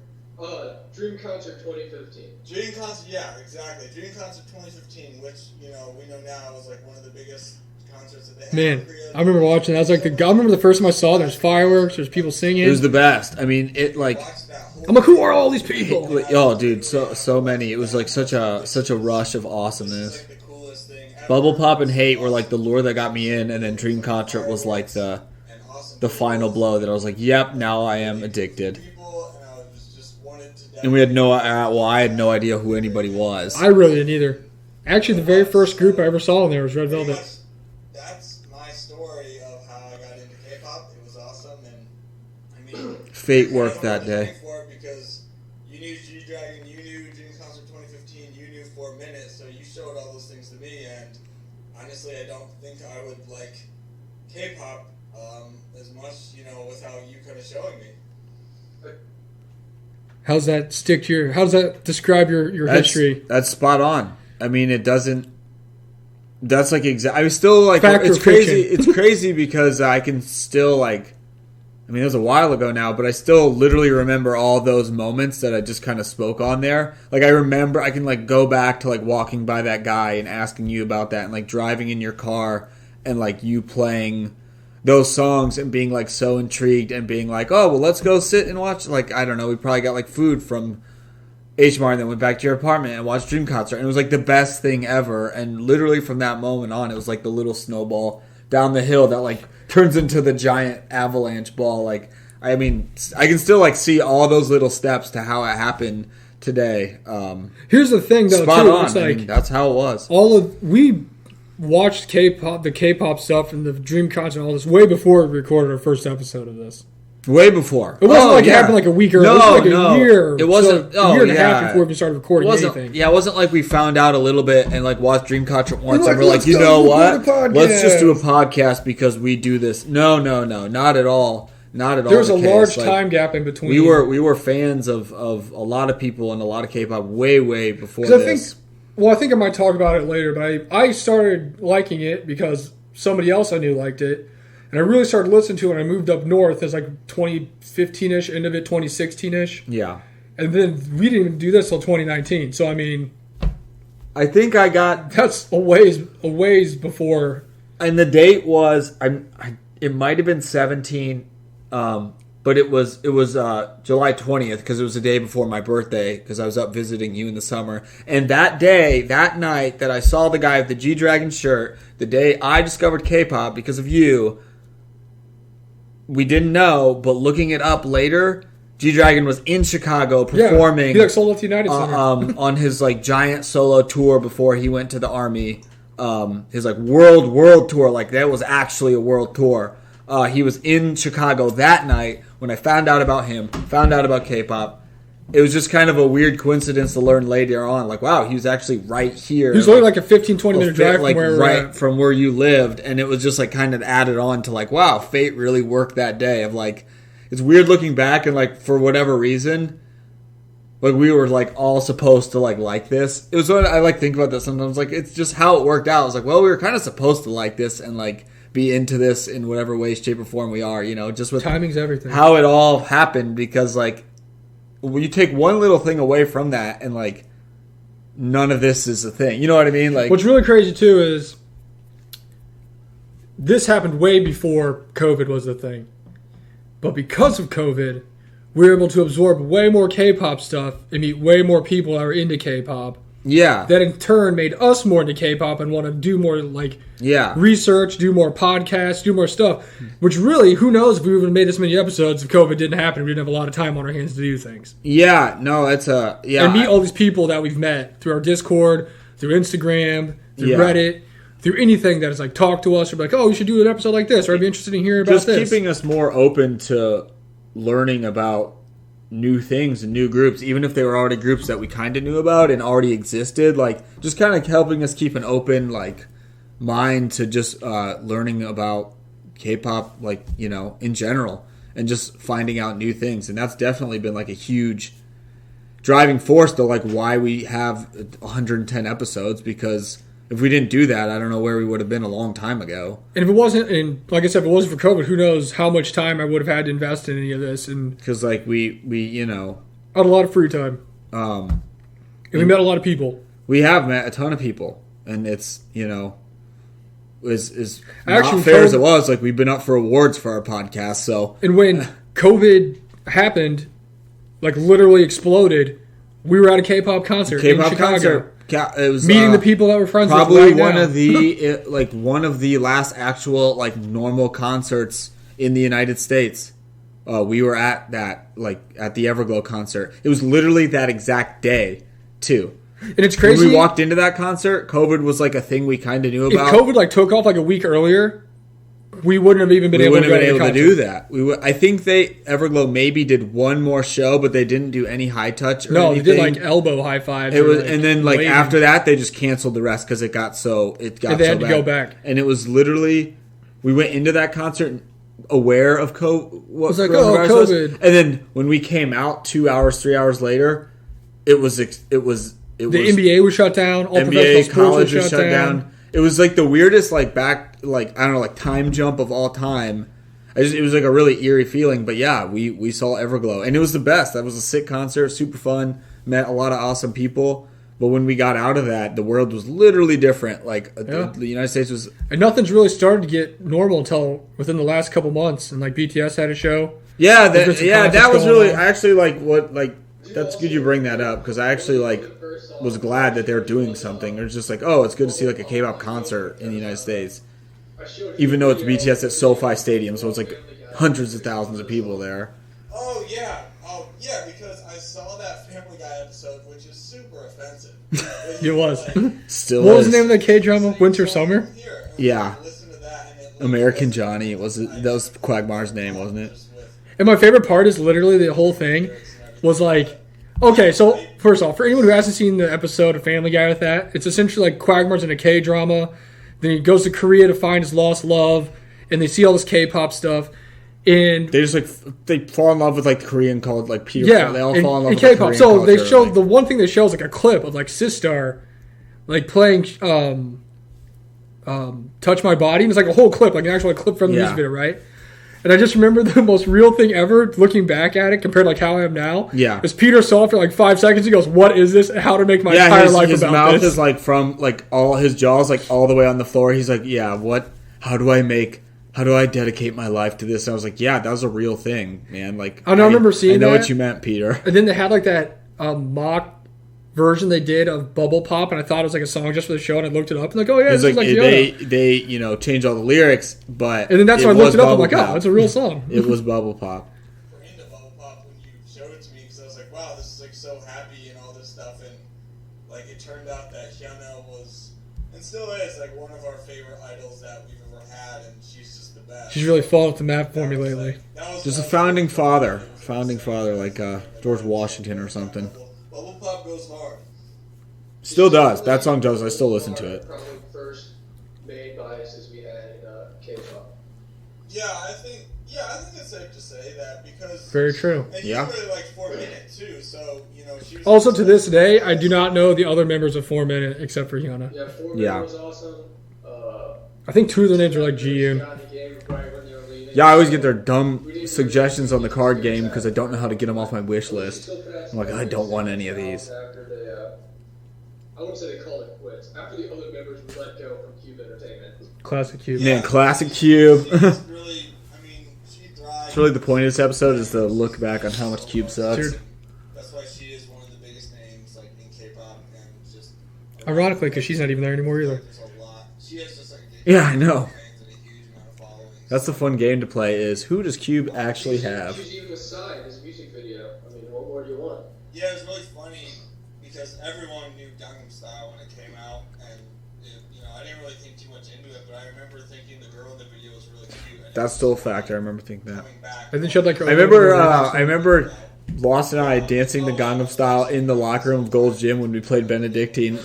Speaker 4: Dream Concert 2015.
Speaker 3: Dream Concert, yeah, exactly. Dream Concert 2015, which, we know now is like one of the biggest concerts that they have.
Speaker 2: Man, I remember watching that. I remember the first time I saw it, there's fireworks, there's people singing.
Speaker 1: It was the best. I mean, it like...
Speaker 2: I'm like, who are all these people?
Speaker 1: Oh, dude, so many. It was like such a rush of awesomeness.
Speaker 3: Like the coolest thing ever.
Speaker 1: Bubble Pop and Hate were like the lure that got me in, and then Dream Concert was like the final blow that I was like, yep, now I am addicted. And we had I had no idea who anybody was.
Speaker 2: I really didn't either. Actually, the very first group I ever saw in there was Red Velvet.
Speaker 3: That's my story of how I got into K-pop. It was awesome, and I mean,
Speaker 1: fate worked that day.
Speaker 3: Because you knew G-Dragon, you knew Dream Concert 2015, you knew 4 Minutes, so you showed all those things to me, and honestly, I don't think I would like K-pop as much, without you kind of showing me.
Speaker 2: How does that describe your history?
Speaker 1: That's spot on. I mean, it doesn't. That's like I was still like,
Speaker 2: Fact
Speaker 1: it's
Speaker 2: or
Speaker 1: crazy.
Speaker 2: fiction?
Speaker 1: It's crazy because I can still like. I mean, it was a while ago now, but I still literally remember all those moments that I just kind of spoke on there. Like, I can like go back to like walking by that guy and asking you about that, and like driving in your car and like you playing those songs and being like so intrigued and being like, oh, well, let's go sit and watch. Like, I don't know, we probably got like food from H Mart and then went back to your apartment and watched Dream Concert. And it was like the best thing ever. And literally from that moment on, it was like the little snowball down the hill that like turns into the giant avalanche ball. Like, I mean, I can still like see all those little steps to how it happened today.
Speaker 2: Here's the thing, though,
Speaker 1: spot
Speaker 2: too.
Speaker 1: on.
Speaker 2: It's like,
Speaker 1: I mean, that's how it was.
Speaker 2: We watched the K-pop stuff and the Dream Concert and all this way before we recorded our first episode of this.
Speaker 1: Way before.
Speaker 2: It wasn't it happened like a week earlier.
Speaker 1: No,
Speaker 2: it was like a year.
Speaker 1: It wasn't.
Speaker 2: A year and a half before we started recording anything.
Speaker 1: Yeah, it wasn't like we found out a little bit and like watched Dream Concert once and we're like,
Speaker 2: you know what?
Speaker 1: Let's just do a podcast because we do this. No, not at all. Not at all.
Speaker 2: There's a large time gap in between.
Speaker 1: We were fans of a lot of people and a lot of K-pop way before this.
Speaker 2: I think I might talk about it later, but I started liking it because somebody else I knew liked it. And I really started listening to it when I moved up north. It was like 2015-ish, end of it, 2016-ish.
Speaker 1: Yeah.
Speaker 2: And then we didn't even do this till 2019. So, I mean...
Speaker 1: I think I got...
Speaker 2: That's a ways before...
Speaker 1: And the date was... it might have been 17... but it was July 20th because it was the day before my birthday because I was up visiting you in the summer. And that night that I saw the guy with the G-Dragon shirt, the day I discovered K-pop because of you, we didn't know, but looking it up later, G-Dragon was in Chicago performing.
Speaker 2: Yeah, he like sold out the United Center.
Speaker 1: On his like giant solo tour before he went to the Army. His like world tour, like that was actually a world tour. He was in Chicago that night when I found out about him, found out about K-pop. It was just kind of a weird coincidence to learn later on. Like, wow, he was actually right here.
Speaker 2: He was only like a 15-20 minute drive from where
Speaker 1: from where you lived. And it was just like kind of added on to like, wow, fate really worked that day. Of like, it's weird looking back and like for whatever reason, like we were like all supposed to like this. It was what I like think about this sometimes. Like, it's just how it worked out. I was like, well, we were kind of supposed to like this and like be into this in whatever way, shape, or form we are, just with
Speaker 2: timing's everything.
Speaker 1: How it all happened, because like when you take one little thing away from that and like none of this is a thing. You know what I mean? Like,
Speaker 2: what's really crazy too is this happened way before COVID was the thing. But because of COVID, we were able to absorb way more K-pop stuff and meet way more people that are into K-pop.
Speaker 1: Yeah.
Speaker 2: That in turn made us more into K-pop and want to do more research, do more podcasts, do more stuff. Which really, who knows if we would have made this many episodes if COVID didn't happen. We didn't have a lot of time on our hands to do things.
Speaker 1: Yeah, no, it's a... Yeah,
Speaker 2: and meet all these people that we've met through our Discord, through Instagram, through Reddit, through anything that is like talk to us or be like, oh, you should do an episode like this, or I'd be interested in hearing about this.
Speaker 1: Just keeping us more open to learning about new things and new groups, even if they were already groups that we kind of knew about and already existed, like just kind of helping us keep an open like mind to just learning about K-pop, like, in general, and just finding out new things. And that's definitely been like a huge driving force to like why we have 110 episodes, because if we didn't do that, I don't know where we would have been a long time ago.
Speaker 2: And if it wasn't, and like I said, if it wasn't for COVID, who knows how much time I would have had to invest in any of this. And
Speaker 1: because like we
Speaker 2: I had a lot of free time. And we met a lot of people.
Speaker 1: We have met a ton of people. And it's, is not
Speaker 2: Actually,
Speaker 1: fair as it was. Like, we've been up for awards for our podcast, so.
Speaker 2: And when COVID happened, like, literally exploded, we were at a K-pop concert in Chicago. Concert.
Speaker 1: It was
Speaker 2: meeting the people that were friends with
Speaker 1: probably
Speaker 2: right
Speaker 1: one
Speaker 2: now.
Speaker 1: of the one of the last actual normal concerts in the United States. We were at that at the Everglow concert. It was literally that exact day too.
Speaker 2: And it's crazy.
Speaker 1: When we walked into that concert, COVID was a thing we kind of knew about.
Speaker 2: If COVID took off a week earlier, we wouldn't have even been able to
Speaker 1: do that. I think Everglow maybe did one more show, but they didn't do any high touch or anything.
Speaker 2: They did elbow high fives.
Speaker 1: And then after that, they just canceled the rest because it got so
Speaker 2: and they had to go back.
Speaker 1: And it was literally, we went into that concert aware of what
Speaker 2: was
Speaker 1: coronavirus
Speaker 2: COVID.
Speaker 1: was. And then when we came out 2 hours, 3 hours later, the
Speaker 2: NBA was shut down. All
Speaker 1: NBA, college was shut down. It was the weirdest time jump of all time. It was a really eerie feeling. But yeah, we saw Everglow and it was the best. That was a sick concert, super fun. Met a lot of awesome people. But when we got out of that, the world was literally different. The United States was,
Speaker 2: and nothing's really started to get normal until within the last couple months. And BTS had a show.
Speaker 1: Yeah, that was really. I actually that's good you bring that up because I actually was glad that they're doing something. It's just it's good to see a K-pop concert in the United States, even though it's BTS at SoFi Stadium, so it's hundreds of thousands of people there.
Speaker 3: Oh yeah, because I saw that Family Guy episode, which is super offensive.
Speaker 2: It was.
Speaker 1: Still,
Speaker 2: what was the name of that K-drama? Winter Summer.
Speaker 1: Yeah, American Johnny. That was Quagmire's name, wasn't it?
Speaker 2: And my favorite part is literally the whole thing was okay, so first off, for anyone who hasn't seen the episode of Family Guy with that, it's essentially Quagmire's in a K-drama. Then he goes to Korea to find his lost love, and they see all this K-pop stuff. And
Speaker 1: they just they fall in love with the Korean called Peter.
Speaker 2: Yeah,
Speaker 1: they all fall in love with
Speaker 2: K-pop.
Speaker 1: Korean
Speaker 2: So
Speaker 1: culture,
Speaker 2: they show the one thing they show is a clip of Sistar, playing "Touch My Body," and it's a whole clip, an actual clip from the music video, right? And I just remember the most real thing ever, looking back at it, compared to how I am now.
Speaker 1: Yeah.
Speaker 2: Is Peter saw it for 5 seconds. He goes, "What is this? How to make my entire life
Speaker 1: his
Speaker 2: about
Speaker 1: mouth
Speaker 2: this?"
Speaker 1: is from all his jaws all the way on the floor. He's yeah, what? How do I dedicate my life to this? And I was yeah, that was a real thing, man. I
Speaker 2: remember seeing that.
Speaker 1: I know what you meant, Peter.
Speaker 2: And then they had that mock version they did of Bubble Pop, and I thought it was a song just for the show, and I looked it up, and oh yeah, this is
Speaker 1: they changed all the lyrics, but
Speaker 2: and then that's when I looked it up. I'm oh, it's a real song.
Speaker 1: It was Bubble Pop.
Speaker 3: We're into Bubble Pop when you showed it to me because I was wow, this is so happy and all this stuff, and it turned out that Hyuna was and still is one of our favorite idols that we've ever had, and she's just the best.
Speaker 2: She's really fallen off the map for me lately.
Speaker 1: Just a founding father like George Washington or something.
Speaker 3: Bubble Pop goes hard.
Speaker 1: Still does. That song does. I still listen to it.
Speaker 4: Probably the first main biases we had in K-pop.
Speaker 3: Yeah, I think it's safe to say that because
Speaker 2: very true.
Speaker 3: And
Speaker 1: yeah.
Speaker 3: You really 4 Minute too, so she was
Speaker 2: also to this day, I do not know the other members of 4 Minute except for Hyuna.
Speaker 4: Yeah, 4 Minute was awesome.
Speaker 2: I think 2 of their names are Ji-yoon.
Speaker 1: Yeah, I always get their dumb suggestions on the card game because I don't know how to get them off my wish list. I'm I don't want any of these.
Speaker 4: I wouldn't say they called it quits. After the other members were let go from Cube Entertainment.
Speaker 2: Classic Cube.
Speaker 1: Yeah, classic Cube.
Speaker 3: Really, she thrives.
Speaker 1: It's really the point of this episode is to look back on how much Cube sucks.
Speaker 2: Dude.
Speaker 3: That's why she is one of the biggest names in K-pop, and just
Speaker 2: ironically, because she's not even there anymore either.
Speaker 3: There's a lot. She has just
Speaker 1: yeah, I know.
Speaker 3: fans and a huge amount of followings.
Speaker 1: That's the fun game to play is who does Cube actually have?
Speaker 4: She's even a side in his music video. What more do you want?
Speaker 3: Yeah, it was really funny because everyone knew Gangnam Style when it came out, and I didn't really think too much into it, but I remember thinking the girl in the video was really cute. And
Speaker 1: That's still a fact. I remember thinking that.
Speaker 2: And then she had her
Speaker 1: I remember Lost and I dancing the Gangnam Style in the locker room of Gold's Gym when we played Benedictine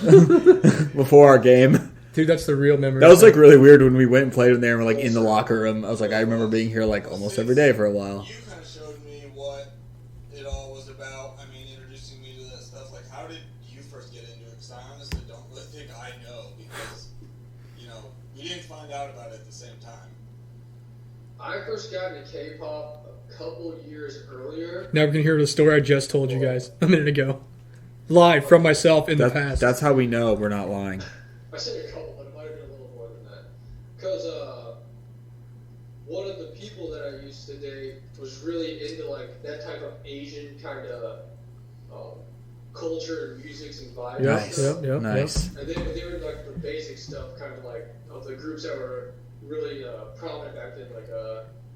Speaker 1: before our game.
Speaker 2: Dude, that's the real memory.
Speaker 1: That was really weird when we went and played in there and we're in the locker room. I was I remember being here almost every day for a while.
Speaker 3: You kind of showed me what it all was about. Introducing me to that stuff. How did you first get into it? Because I honestly don't really think I know because, we didn't find out about it at the same time.
Speaker 4: I first got into K-pop a couple years earlier.
Speaker 2: Now we can hear the story I just told you guys a minute ago. Live from myself in the past.
Speaker 1: That's how we know we're not lying.
Speaker 4: I said a couple, but it might have been a little more than that. Because one of the people that I used to date was really into like that type of Asian kind of culture and musics and vibes.
Speaker 1: Nice.
Speaker 4: And they were like the basic stuff, kind of like of the groups that were really prominent back then, like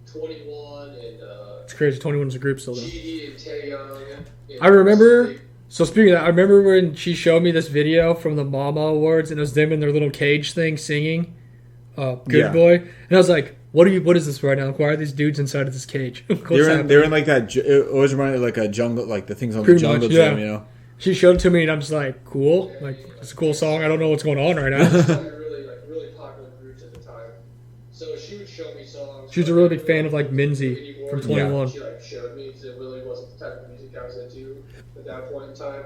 Speaker 4: 21 and
Speaker 2: it's crazy. 21 is a group still though.
Speaker 4: GD and Taeyong.
Speaker 2: I remember. So speaking of that, I remember when she showed me this video from the Mama Awards, and it was them in their little cage thing singing "Good Boy," and I was like, "What is this right now? Why are these dudes inside of this cage?"
Speaker 1: They're in like that. It always reminded me of like a jungle, like the things on the jungle gym, you know.
Speaker 2: She showed it to me, and I'm just like, "Cool, like it's a cool song. I don't know what's going on right now."
Speaker 4: really popular groups at the time. So she would show me songs.
Speaker 2: She was a really big fan of like Minzy from 21.
Speaker 4: She like showed me because it really wasn't the type of music I was into at that point in time.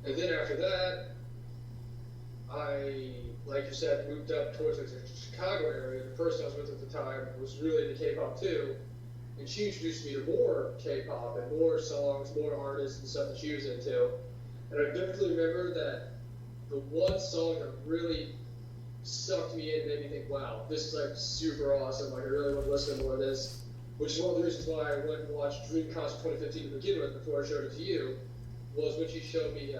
Speaker 4: And then after that, I, like you said, moved up towards like the Chicago area. The person I was with at the time was really into K-pop too, and she introduced me to more K-pop and more songs, more artists and stuff that she was into. And I vividly remember that the one song that really sucked me in and made me think, wow, this is like super awesome. Like I really want to listen to more of this. Which is one of the reasons why I went and watched Dream Concert 2015 to begin with before I showed it to you, was when she showed me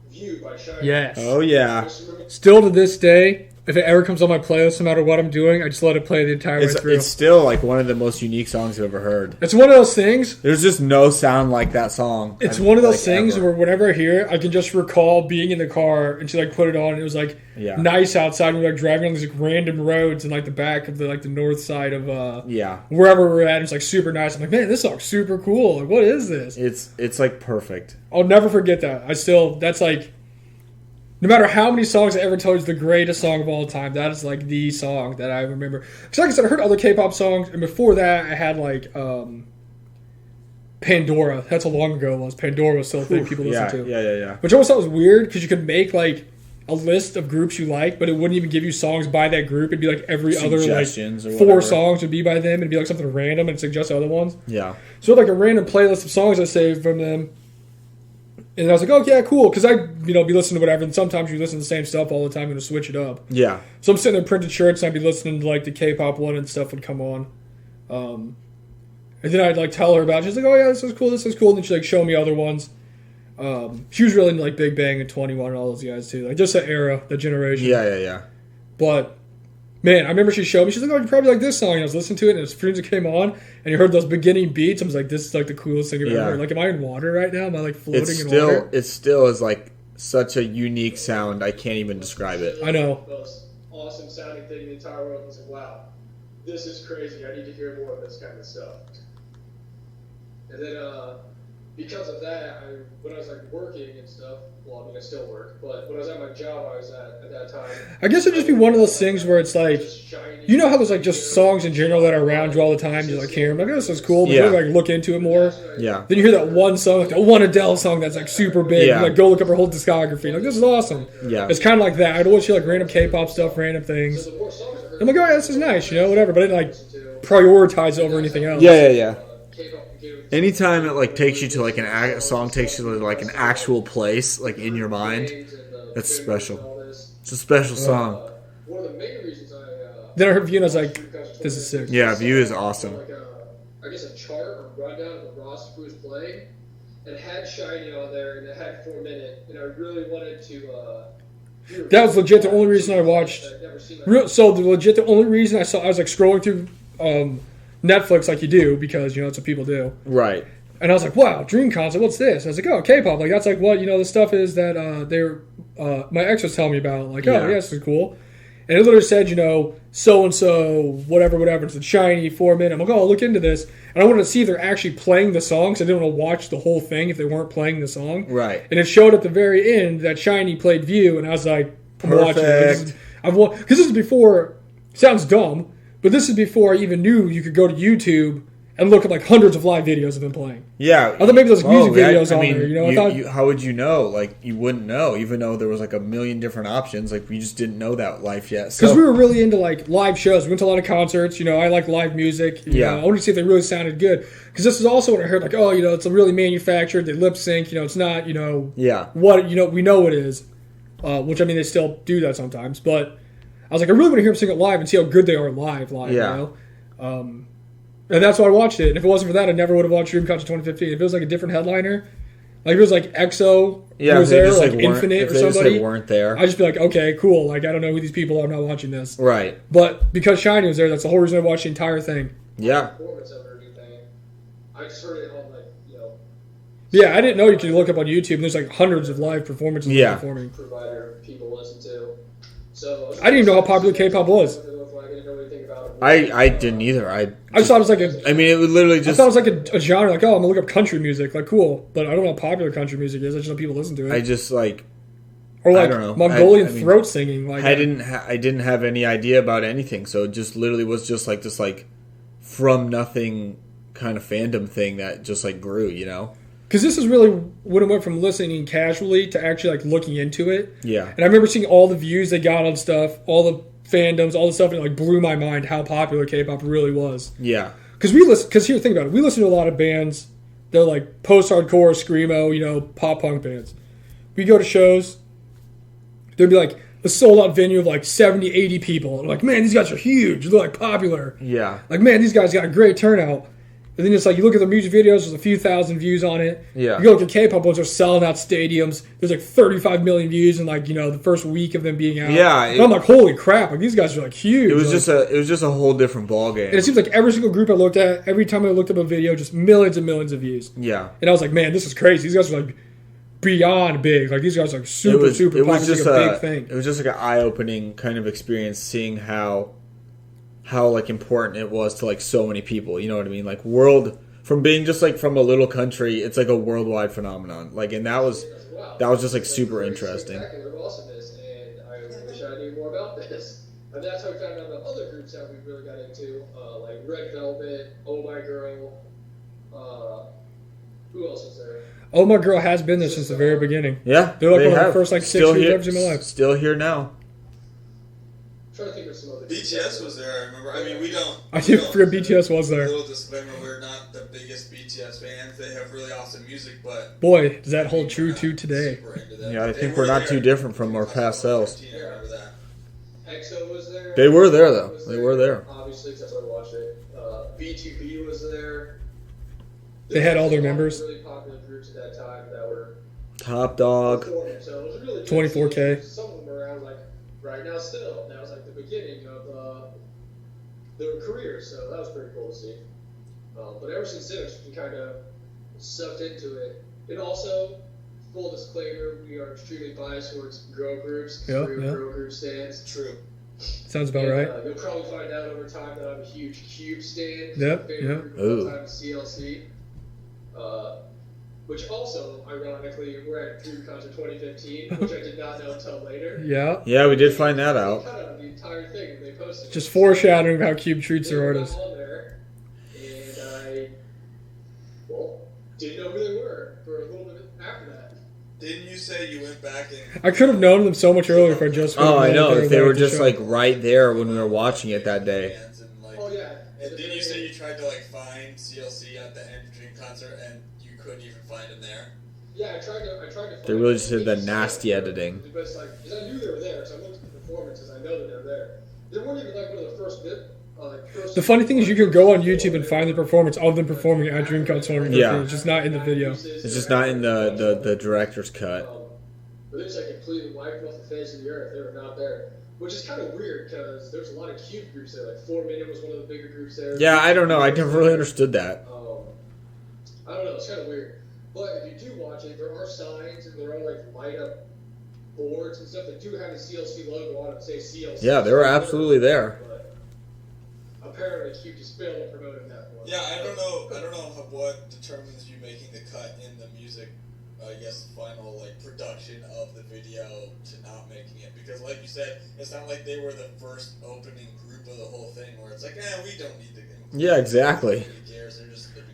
Speaker 4: View by Shiny.
Speaker 2: Yes.
Speaker 1: Oh, yeah.
Speaker 2: Still to this day, if it ever comes on my playlist, no matter what I'm doing, I just let it play the entire way through.
Speaker 1: It's still like one of the most unique songs I've ever heard.
Speaker 2: It's one of those things.
Speaker 1: There's just no sound like that song.
Speaker 2: It's one of those things where whenever I hear it, I can just recall being in the car and she like put it on. And it was like nice outside. We were like driving on these like random roads in like the back of the like the north side of wherever we're at. It's like super nice. I'm like, man, this song's super cool. Like, what is this?
Speaker 1: It's like perfect.
Speaker 2: I'll never forget that. That's like. No matter how many songs I ever tell you is the greatest song of all time, that is like the song that I remember. Because like I said, I heard other K-pop songs, and before that I had like Pandora. That's how long ago it was. Pandora was still a thing people listened to.
Speaker 1: Yeah.
Speaker 2: Which I always thought was weird, because you could make like a list of groups you like, but it wouldn't even give you songs by that group. It'd be like every other like 4 songs would be by them, and it'd be like something random and suggest other ones.
Speaker 1: Yeah.
Speaker 2: So like a random playlist of songs I saved from them. And I was like, oh, yeah, cool. Because I, be listening to whatever. And sometimes you listen to the same stuff all the time and switch it up.
Speaker 1: Yeah.
Speaker 2: So I'm sitting there printed shirts and I'd be listening to, like, the K-pop one and stuff would come on. And then I'd, like, tell her about it. She's like, oh, yeah, this is cool. And then she'd, like, show me other ones. She was really into, like, Big Bang and 21 and all those guys, too. Like, just that era, that generation.
Speaker 1: Yeah.
Speaker 2: But, man, I remember she showed me. She's like, oh, you probably like this song. And I was listening to it, and as soon as it came on, and you heard those beginning beats, I was like, this is, like, the coolest thing I've ever heard. Like, am I in water right now? Am I, like, floating in water?
Speaker 1: It still is, like, such a unique sound. I can't even describe it.
Speaker 2: I know.
Speaker 4: The most awesome sounding thing in the entire world. I was like, wow, this is crazy. I need to hear more of this kind of stuff. And then, because of that, when I was like working and stuff, well, I mean, I still work, but when I was at my job I was at that time,
Speaker 2: I guess it'd just be one of those things where it's like, you know how there's like just songs in general that are around you all the time, you like hear them, like, oh, this is cool, but you like look into it more.
Speaker 1: Yeah.
Speaker 2: Then you hear that one song, like the one Adele song that's like super big, you like go look up her whole discography, like, this is awesome.
Speaker 1: Yeah.
Speaker 2: It's kind of like that. I'd always hear like random K-pop stuff, random things. I'm like, oh yeah, this is nice, whatever, but I didn't like prioritize it over anything else.
Speaker 1: Yeah. Anytime it like takes you to like a song takes you to like an actual place like in your mind, that's special. It's a special song.
Speaker 4: One of the main reasons
Speaker 2: then I heard View and I was like, this is sick.
Speaker 1: Yeah, View is awesome.
Speaker 4: Like I guess a chart or rundown of the roster who was playing, and it had Shiny on there, and it had 4 Minute, and I really wanted to.
Speaker 2: That was legit the only reason I watched. The only reason I was like scrolling through Netflix like you do, because it's what people do.
Speaker 1: Right.
Speaker 2: And I was like, wow, Dream Concert, what's this? I was like, oh, K-pop. Like, that's like what, the stuff is that my ex was telling me about. Like, oh, yeah, this is cool. And it literally said, so-and-so, whatever, it's a Shiny 4 Minute. I'm like, oh, I'll look into this. And I wanted to see if they're actually playing the song, so I didn't want to watch the whole thing if they weren't playing the song.
Speaker 1: Right.
Speaker 2: And it showed at the very end that Shiny played View, and I was like, I'm watching it. Because this is before, sounds dumb, but this is before I even knew you could go to YouTube and look at like hundreds of live videos of them playing.
Speaker 1: Yeah.
Speaker 2: I thought maybe there's music videos on there. You know, I thought,
Speaker 1: how would you know? Like, you wouldn't know, even though there was like a million different options. Like, we just didn't know that life yet.
Speaker 2: Because we were really into like live shows. We went to a lot of concerts. You know, I like live music. You know, I wanted to see if they really sounded good. Because this is also when I heard like, oh, you know, it's really manufactured. They lip sync. You know, it's not. You know, what you know. We know it is. Which I mean, they still do that sometimes. But I was like, I really want to hear them sing it live and see how good they are live. Yeah. You know. And that's why I watched it. And if it wasn't for that, I never would have watched Dream Concert 2015. If it was like a different headliner, like if it was like EXO, was there, like Infinite or somebody,
Speaker 1: just weren't there,
Speaker 2: I'd just be like, okay, cool. Like I don't know who these people are. I'm not watching this.
Speaker 1: Right.
Speaker 2: But because Shiny was there, that's the whole reason I watched the entire thing.
Speaker 4: Yeah. I just heard it on like, you know.
Speaker 2: Yeah, I didn't know you could look up on YouTube and there's like hundreds of live performances performing.
Speaker 4: Provider people listen to. So
Speaker 2: I didn't even know how popular K-pop was.
Speaker 1: I didn't either. I
Speaker 2: just thought it was like a.
Speaker 1: I mean, it would literally just.
Speaker 2: I thought it was like a genre. Like, oh, I'm gonna look up country music. Like, cool, but I don't know how popular country music is. I just know people listen to it.
Speaker 1: I just like.
Speaker 2: Or like
Speaker 1: I don't know.
Speaker 2: Mongolian throat singing. Like
Speaker 1: I didn't have any idea about anything, so it just literally was just like this like from nothing kind of fandom thing that just like grew, you know.
Speaker 2: Because this is really when it went from listening casually to actually like looking into it.
Speaker 1: Yeah.
Speaker 2: And I remember seeing all the views they got on stuff, all the fandoms, all the stuff, and it like blew my mind how popular K-pop really was.
Speaker 1: Yeah.
Speaker 2: Because here, think about it. We listen to a lot of bands that are like post-hardcore, screamo, you know, pop-punk bands. We go to shows, there'd be like a sold-out venue of like 70, 80 people. And like, man, these guys are huge. They're like popular.
Speaker 1: Yeah.
Speaker 2: Like, man, these guys got a great turnout. And then it's like, you look at the music videos, there's a few thousand views on it.
Speaker 1: Yeah.
Speaker 2: You go look at K-pop ones, they're selling out stadiums. There's like 35 million views in like, you know, the first week of them being out.
Speaker 1: Yeah.
Speaker 2: And I'm like, holy crap, like these guys are like huge.
Speaker 1: It was
Speaker 2: like,
Speaker 1: just a whole different ballgame.
Speaker 2: And it seems like every single group I looked at, every time I looked up a video, just millions and millions of views.
Speaker 1: Yeah.
Speaker 2: And I was like, man, this is crazy. These guys are like beyond big. Like these guys are like super popular. It was just like a big thing.
Speaker 1: It was just like an eye-opening kind of experience seeing how like important it was to like so many people. You know what I mean? Like from being just like from a little country, it's like a worldwide phenomenon. Like, and that was just like super interesting.
Speaker 4: Awesomeness, and I wish I knew more about this. And that's how we found out about other groups that we really got into, like Red Velvet, Oh My Girl. Who else is there?
Speaker 2: Oh My Girl has been there since the very beginning.
Speaker 1: Yeah,
Speaker 2: they're like one of the first like 6 years ever in my life.
Speaker 1: Still here now.
Speaker 4: I'm trying to think of some other.
Speaker 3: BTS was there. I remember. I mean, we don't.
Speaker 2: I didn't forget BTS was there.
Speaker 3: A little disclaimer: we're not the biggest BTS fans. They have really awesome music, but
Speaker 2: boy, does that hold true to today.
Speaker 1: Yeah, I think we're not too different from our past selves.
Speaker 3: I remember that.
Speaker 4: EXO was there.
Speaker 1: They were there though. They were there.
Speaker 4: Obviously, because that's why I watched it. B2B was there.
Speaker 2: They had all their members.
Speaker 4: Really popular groups at that time that were
Speaker 1: Top Dog.
Speaker 4: So it was really
Speaker 2: 24K.
Speaker 4: Some of them were around like right now still. That was like the beginning of their careers, so that was pretty cool to see. But ever since then, it's been kind of sucked into it. And also, full disclaimer, we are extremely biased towards girl groups.
Speaker 2: Yeah.
Speaker 4: Girl group stands.
Speaker 3: True.
Speaker 2: Sounds about right.
Speaker 4: You'll probably find out over time that I'm a huge Cube stan.
Speaker 2: Yep.
Speaker 4: Favorite group of all time is CLC. Which also, ironically, we're at Dream Concert 2015, which I did not know until later.
Speaker 2: Yeah.
Speaker 1: Yeah, we did find that out.
Speaker 4: Cut out the entire thing they posted.
Speaker 2: Just foreshadowing how Cube treats their artists.
Speaker 4: On there, and I, didn't know who they were for a little bit after that.
Speaker 3: Didn't you say you went back and...
Speaker 2: I could have known them so much earlier if I just...
Speaker 1: Oh, I know. If they were just like right there when we were watching it that day.
Speaker 4: Oh, yeah.
Speaker 3: And didn't you say you tried to like find CLC at the end of Dream Concert and you couldn't even find them there?
Speaker 4: Yeah, I tried to find
Speaker 1: they really just did that nasty editing.
Speaker 4: But it's like, because I knew they were there, so I looked at the performances, I know that they're there. They weren't even like one of the first
Speaker 2: the funny thing is you can go on YouTube and find the performance of them performing at Dream Concert.
Speaker 1: Yeah.
Speaker 2: It's just not in the video.
Speaker 1: It's just not in the director's cut.
Speaker 4: But they just like completely wiped them off the face of the earth. They were not there. Which is kind of weird because there's a lot of cute groups there. Like 4 Minute was one of the bigger groups there.
Speaker 1: Yeah, I don't know. I never really understood that.
Speaker 4: I don't know. It's kind of weird. But if you do watch it, there are signs and there are like light up boards and stuff that do have the CLC logo on it. Say CLC.
Speaker 1: Yeah, they were absolutely there.
Speaker 4: But apparently, Cube just failed to promote it that one.
Speaker 3: Yeah, I don't know what determines you making the cut in the music. I guess final like production of the video to not making it, because like you said, it's not like they were the first opening group of the whole thing where it's like, we don't need to
Speaker 1: Yeah, exactly.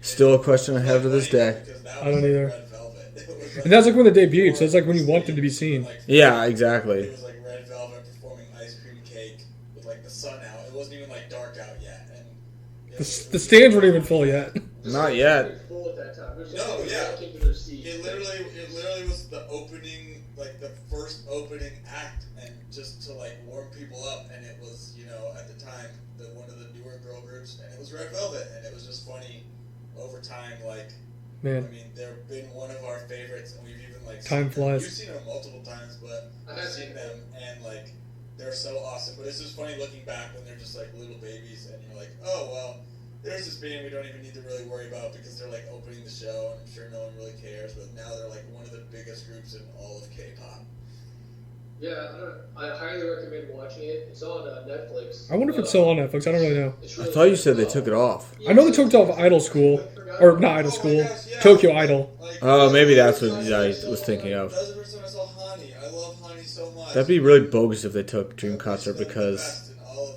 Speaker 1: Still a question I have to this day.
Speaker 2: I don't either. And that's like when they debuted, so it's like when you want them to be seen.
Speaker 1: Yeah, exactly.
Speaker 3: It was like Red Velvet performing Ice Cream Cake with like the sun out. It wasn't even like dark out yet. And
Speaker 2: the stands weren't even full yet.
Speaker 1: Not yet.
Speaker 4: Full at that time.
Speaker 3: No, yeah. It literally was the opening, like the first opening act, and just to like warm people up. And it was, you know, at the time, one of the newer girl groups, and it was Red Velvet, and it was just funny over time, like.
Speaker 2: Man.
Speaker 3: I mean, they've been one of our favorites, and we've even like
Speaker 2: time flies.
Speaker 3: You've seen them multiple times, but I've seen them, and like they're so awesome. But it's just funny looking back when they're just like little babies, and you're like, oh well, there's this band we don't even need to really worry about because they're like opening the show, and I'm sure no one really cares. But now they're like one of the biggest groups in all of K-pop.
Speaker 4: Yeah, I highly recommend watching it. It's on Netflix.
Speaker 2: I wonder if it's still on Netflix. I don't really know.
Speaker 1: I thought you said they took it off.
Speaker 2: I know they took it off Idol School. Or not Idol School. Tokyo Idol.
Speaker 1: Oh, maybe that's what I was thinking of.
Speaker 3: That was the first time I saw Hani. I love Hani so much.
Speaker 1: That'd be really bogus if they took Dream Concert because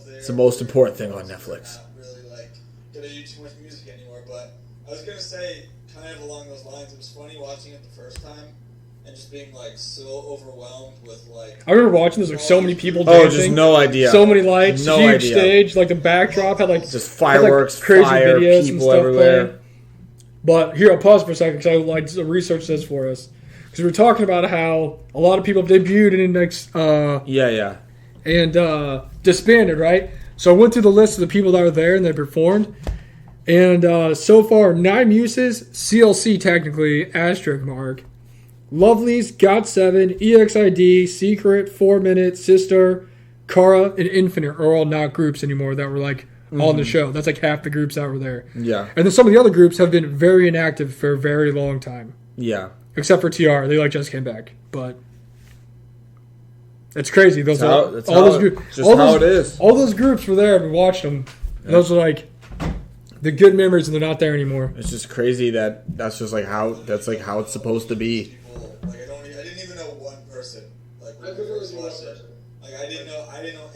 Speaker 1: it's the most important thing on Netflix.
Speaker 3: Not really like gonna do too much music anymore, but I was gonna say kind of along those lines. It was funny watching it the first time and just being like so overwhelmed with like.
Speaker 2: I remember watching. There's like so many people dancing.
Speaker 1: Oh, just no idea.
Speaker 2: So many lights.
Speaker 1: No
Speaker 2: huge
Speaker 1: idea.
Speaker 2: Stage. Like the backdrop had like
Speaker 1: just fireworks,
Speaker 2: had, like, crazy
Speaker 1: fire,
Speaker 2: videos
Speaker 1: people
Speaker 2: and stuff
Speaker 1: everywhere.
Speaker 2: Playing. But here, I'll pause for a second because I like to research this for us. Because we were talking about how a lot of people debuted and disbanded, right? So I went through the list of the people that were there and they performed. And so far, 9 Muses, CLC technically, asterisk mark. Lovelyz, GOT7, EXID, Secret, 4 Minute, Sister, Kara, and Infinite are all not groups anymore that were like on the show. That's like half the groups that were there.
Speaker 1: Yeah.
Speaker 2: And then some of the other groups have been very inactive for a very long time.
Speaker 1: Yeah.
Speaker 2: Except for TR. They like just came back. But it's crazy. Those
Speaker 1: how it is.
Speaker 2: All those groups were there and we watched them. Yeah. Those are like the good memories and they're not there anymore.
Speaker 1: It's just crazy that's just like how it's supposed to be.
Speaker 3: Like I didn't even know one person. Like when we first watched it. Like I didn't know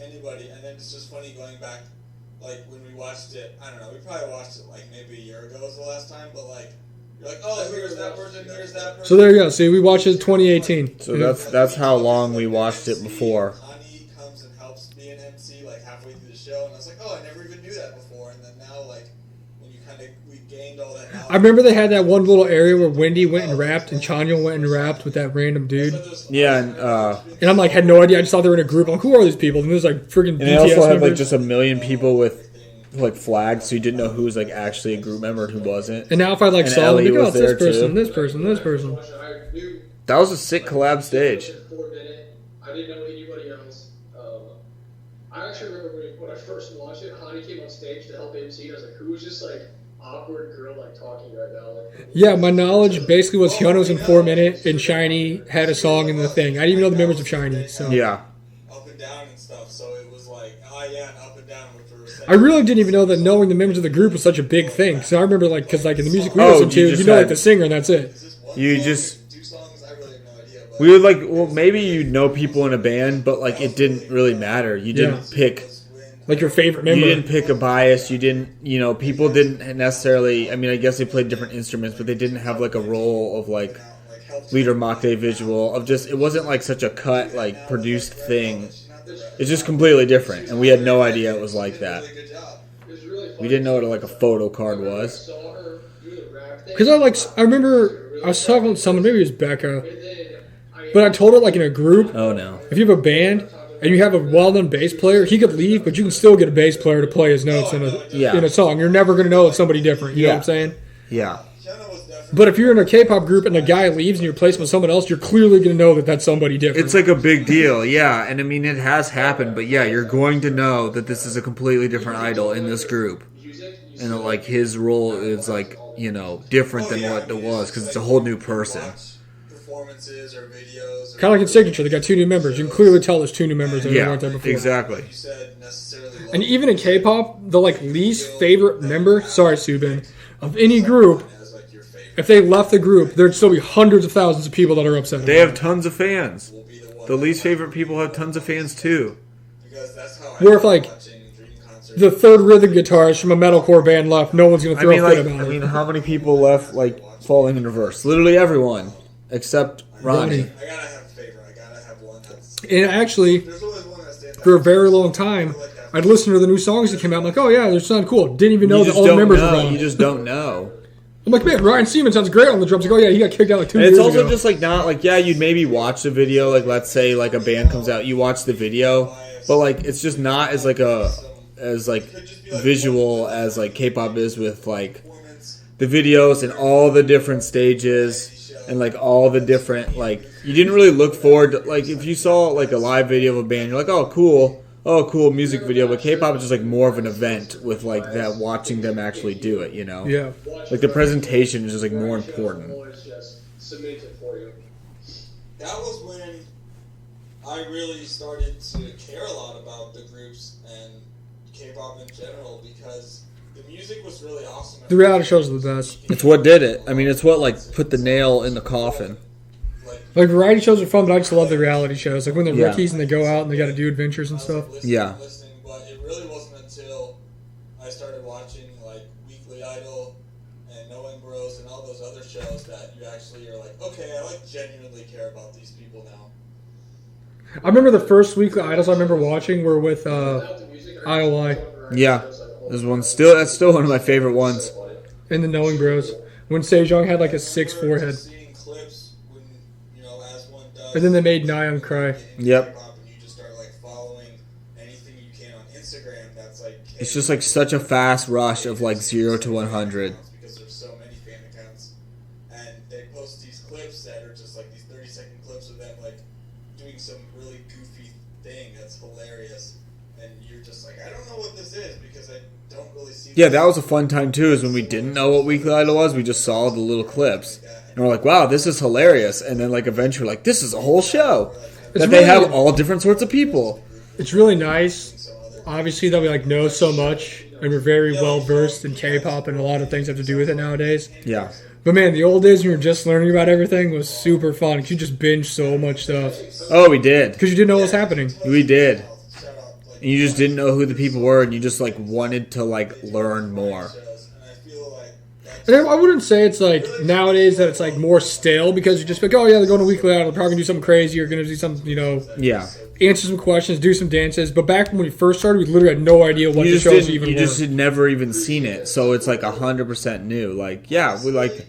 Speaker 3: anybody, and then it's just funny going back. Like, when we watched it, I don't know, we probably watched it, like, maybe a year ago was the last time, but, like, you're like, oh, here's that person, here's that person.
Speaker 2: So there you go. See, we watched it in 2018.
Speaker 1: So that's how long we watched it before.
Speaker 3: Hani comes and helps be an MC, like, halfway through the show, and I was like, oh, I never even knew that before, and then now, like, when you kind of, we gained all that knowledge.
Speaker 2: I remember they had that one little area where Wendy went and rapped, and Chanyeol went and rapped with that random dude.
Speaker 1: Yeah,
Speaker 2: and I'm like, had no idea. I just thought they were in a group. I'm like, who are these people? And there's like freaking BTS
Speaker 1: and they also had
Speaker 2: members.
Speaker 1: like just a million people with like flags, so you didn't know who was like actually a group member and who wasn't.
Speaker 2: And now if I like saw them, like, oh, it's
Speaker 1: there
Speaker 2: this person,
Speaker 1: too.
Speaker 2: this person, this person.
Speaker 1: That was a sick collab stage.
Speaker 4: I didn't know anybody else. I actually remember when I first watched it, Hani came on stage to help MC, and I was like, who was just like awkward girl like talking right now? Like,
Speaker 2: yeah, my knowledge basically was Hyuna was in 4 Minute and SHINee had a song in the thing. I didn't even know the members of SHINee. So
Speaker 1: yeah.
Speaker 3: Up and down and stuff, so it was like, oh yeah, up and down, which were
Speaker 2: I really didn't even know that knowing the members of the group was such a big thing. So I remember like, because like in the music we listened to, you know like the singer and that's it.
Speaker 1: You just...
Speaker 3: 2 songs? I really have no idea. But
Speaker 1: we would like, well, maybe you know people in a band, but like it didn't really matter. You didn't pick...
Speaker 2: Like your favorite member.
Speaker 1: You didn't pick a bias. You didn't, people didn't necessarily, I mean, I guess they played different instruments, but they didn't have like a role of like leader mock day visual of just, it wasn't like such a cut, like produced thing. It's just completely different. And we had no idea it was like that. We didn't know what like a photo card was.
Speaker 2: Because I remember I was talking to someone, maybe it was Becca, but I told her like in a group,
Speaker 1: oh no,
Speaker 2: if you have a band and you have a well-known bass player, he could leave, but you can still get a bass player to play his notes in a song. You're never going to know it's somebody different. You know what I'm saying?
Speaker 1: Yeah.
Speaker 2: But if you're in a K-pop group and a guy leaves and you replace him with someone else, you're clearly going to know that that's somebody different.
Speaker 1: It's like a big deal, yeah. And I mean, it has happened, but yeah, you're going to know that this is a completely different idol in this group. And like his role is like, different than what it was because it's a whole new person.
Speaker 3: Performances or videos.
Speaker 2: Kind of like in Signature, they got 2 new members. You can clearly tell there's 2 new members that weren't there before.
Speaker 1: Exactly.
Speaker 2: And even in K-pop, the like least favorite member, sorry Subin, of any group, if they left the group, there'd still be hundreds of thousands of people that are upset.
Speaker 1: They have tons of fans. The least favorite people have tons of fans too.
Speaker 2: Where if like the third rhythm guitarist from a metalcore band left. No one's going to throw a fit about it.
Speaker 1: I mean, how many people left, like, falling in reverse? Literally everyone, except Ronnie.
Speaker 3: I gotta have a favorite. I gotta have one that's...
Speaker 2: And actually,
Speaker 3: There's always one that's stands out.
Speaker 2: for a very long time, I'd listen to the new songs that came out. I'm like, oh yeah, they sound cool. Didn't even know that all the members were gone.
Speaker 1: You just don't know.
Speaker 2: I'm like, man, Ryan Seaman sounds great on the drums. Like, oh yeah, he got kicked out like 2
Speaker 1: And
Speaker 2: years
Speaker 1: it's also
Speaker 2: ago.
Speaker 1: just like not like, yeah, you'd maybe watch the video, like let's say like a band comes out, you watch the video, but like it's just not as like visual as like K-pop is with like the videos and all the different stages and like all the different like you didn't really look forward to, like if you saw like a live video of a band, you're like, oh cool music video, but K-pop is just like more of an event with like that watching them actually do it, you know?
Speaker 2: Yeah.
Speaker 1: Like the presentation is just like more important.
Speaker 3: That was when I really started to care a lot about the groups and K-pop in general because the music was really awesome.
Speaker 2: The reality shows are the best.
Speaker 1: It's what did it. I mean, it's what like put the nail in the coffin.
Speaker 2: Like variety shows are fun, but I just love the reality shows. Like when they're
Speaker 1: Yeah.
Speaker 2: rookies and they go out and they got to do adventures and stuff.
Speaker 1: Yeah.
Speaker 3: But it really wasn't until I started watching like Weekly Idol and Knowing Bros and all those other shows that you actually are like, okay, I like genuinely care about these people now.
Speaker 2: I remember the first Weekly Idols I remember watching were with IOI
Speaker 1: Yeah. That's still one of my favorite ones.
Speaker 2: and the Knowing Bros. When Sejong had like a 6'4" head.
Speaker 3: Seeing clips when, you know, as one does.
Speaker 2: And then they made Nayeon cry.
Speaker 1: Yep.
Speaker 3: And you just start like following anything you can on Instagram that's like
Speaker 1: It's just like such a fast rush of like 0 to 100.
Speaker 3: because there's so many fan accounts and they post these clips that are just like these 30-second clips of them like doing some really goofy thing that's hilarious and you're just like, I don't know what this is because I don't really see
Speaker 1: Yeah, that was a fun time too, is when we didn't know what Weekly Idol was, we just saw the little clips. And we're like, wow, this is hilarious. And then like eventually like, this is a whole show. That they have all different sorts of people.
Speaker 2: It's really nice, obviously, that we like know so much and we're very well versed in K-pop and a lot of things have to do with it nowadays.
Speaker 1: Yeah.
Speaker 2: But man, the old days when you were just learning about everything was super fun because you just binged so much stuff
Speaker 1: Oh, we did.
Speaker 2: because you didn't know what was happening.
Speaker 1: We did. And you just didn't know who the people were, and you just like wanted to like learn more.
Speaker 2: And I wouldn't say it's like nowadays that it's like more stale because you just like, oh yeah, they're going to Weekly Idol, they're probably gonna do something crazy, you're gonna do something, you know,
Speaker 1: Yeah.
Speaker 2: answer some questions, do some dances. But back when we first started, we literally had no idea what
Speaker 1: You
Speaker 2: the
Speaker 1: just
Speaker 2: shows
Speaker 1: didn't.
Speaker 2: even
Speaker 1: You
Speaker 2: were.
Speaker 1: just had never even seen it, so it's like 100% new. Like, yeah, we like.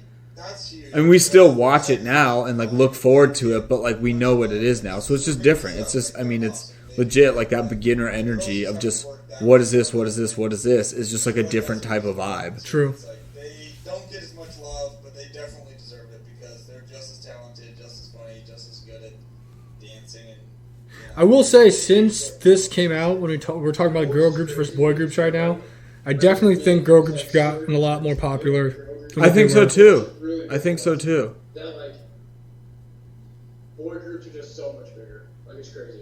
Speaker 1: I mean, we still watch it now and like look forward to it, but like we know what it is now, so it's just different. It's just, I mean, it's legit like that beginner energy of just what is this, what is this, what is this is just like a different type of vibe.
Speaker 2: True.
Speaker 3: They don't get as much love, but they definitely deserve it because they're just as talented, just as funny, just as good at dancing. And
Speaker 2: I will say, since this came out, when we're talking about girl groups versus boy groups right now, I definitely think girl groups have gotten a lot more popular. than
Speaker 1: I
Speaker 2: what
Speaker 1: think
Speaker 2: they
Speaker 1: so
Speaker 2: were.
Speaker 1: too. I think so too.
Speaker 4: That like boy groups are just so much bigger. Like it's crazy.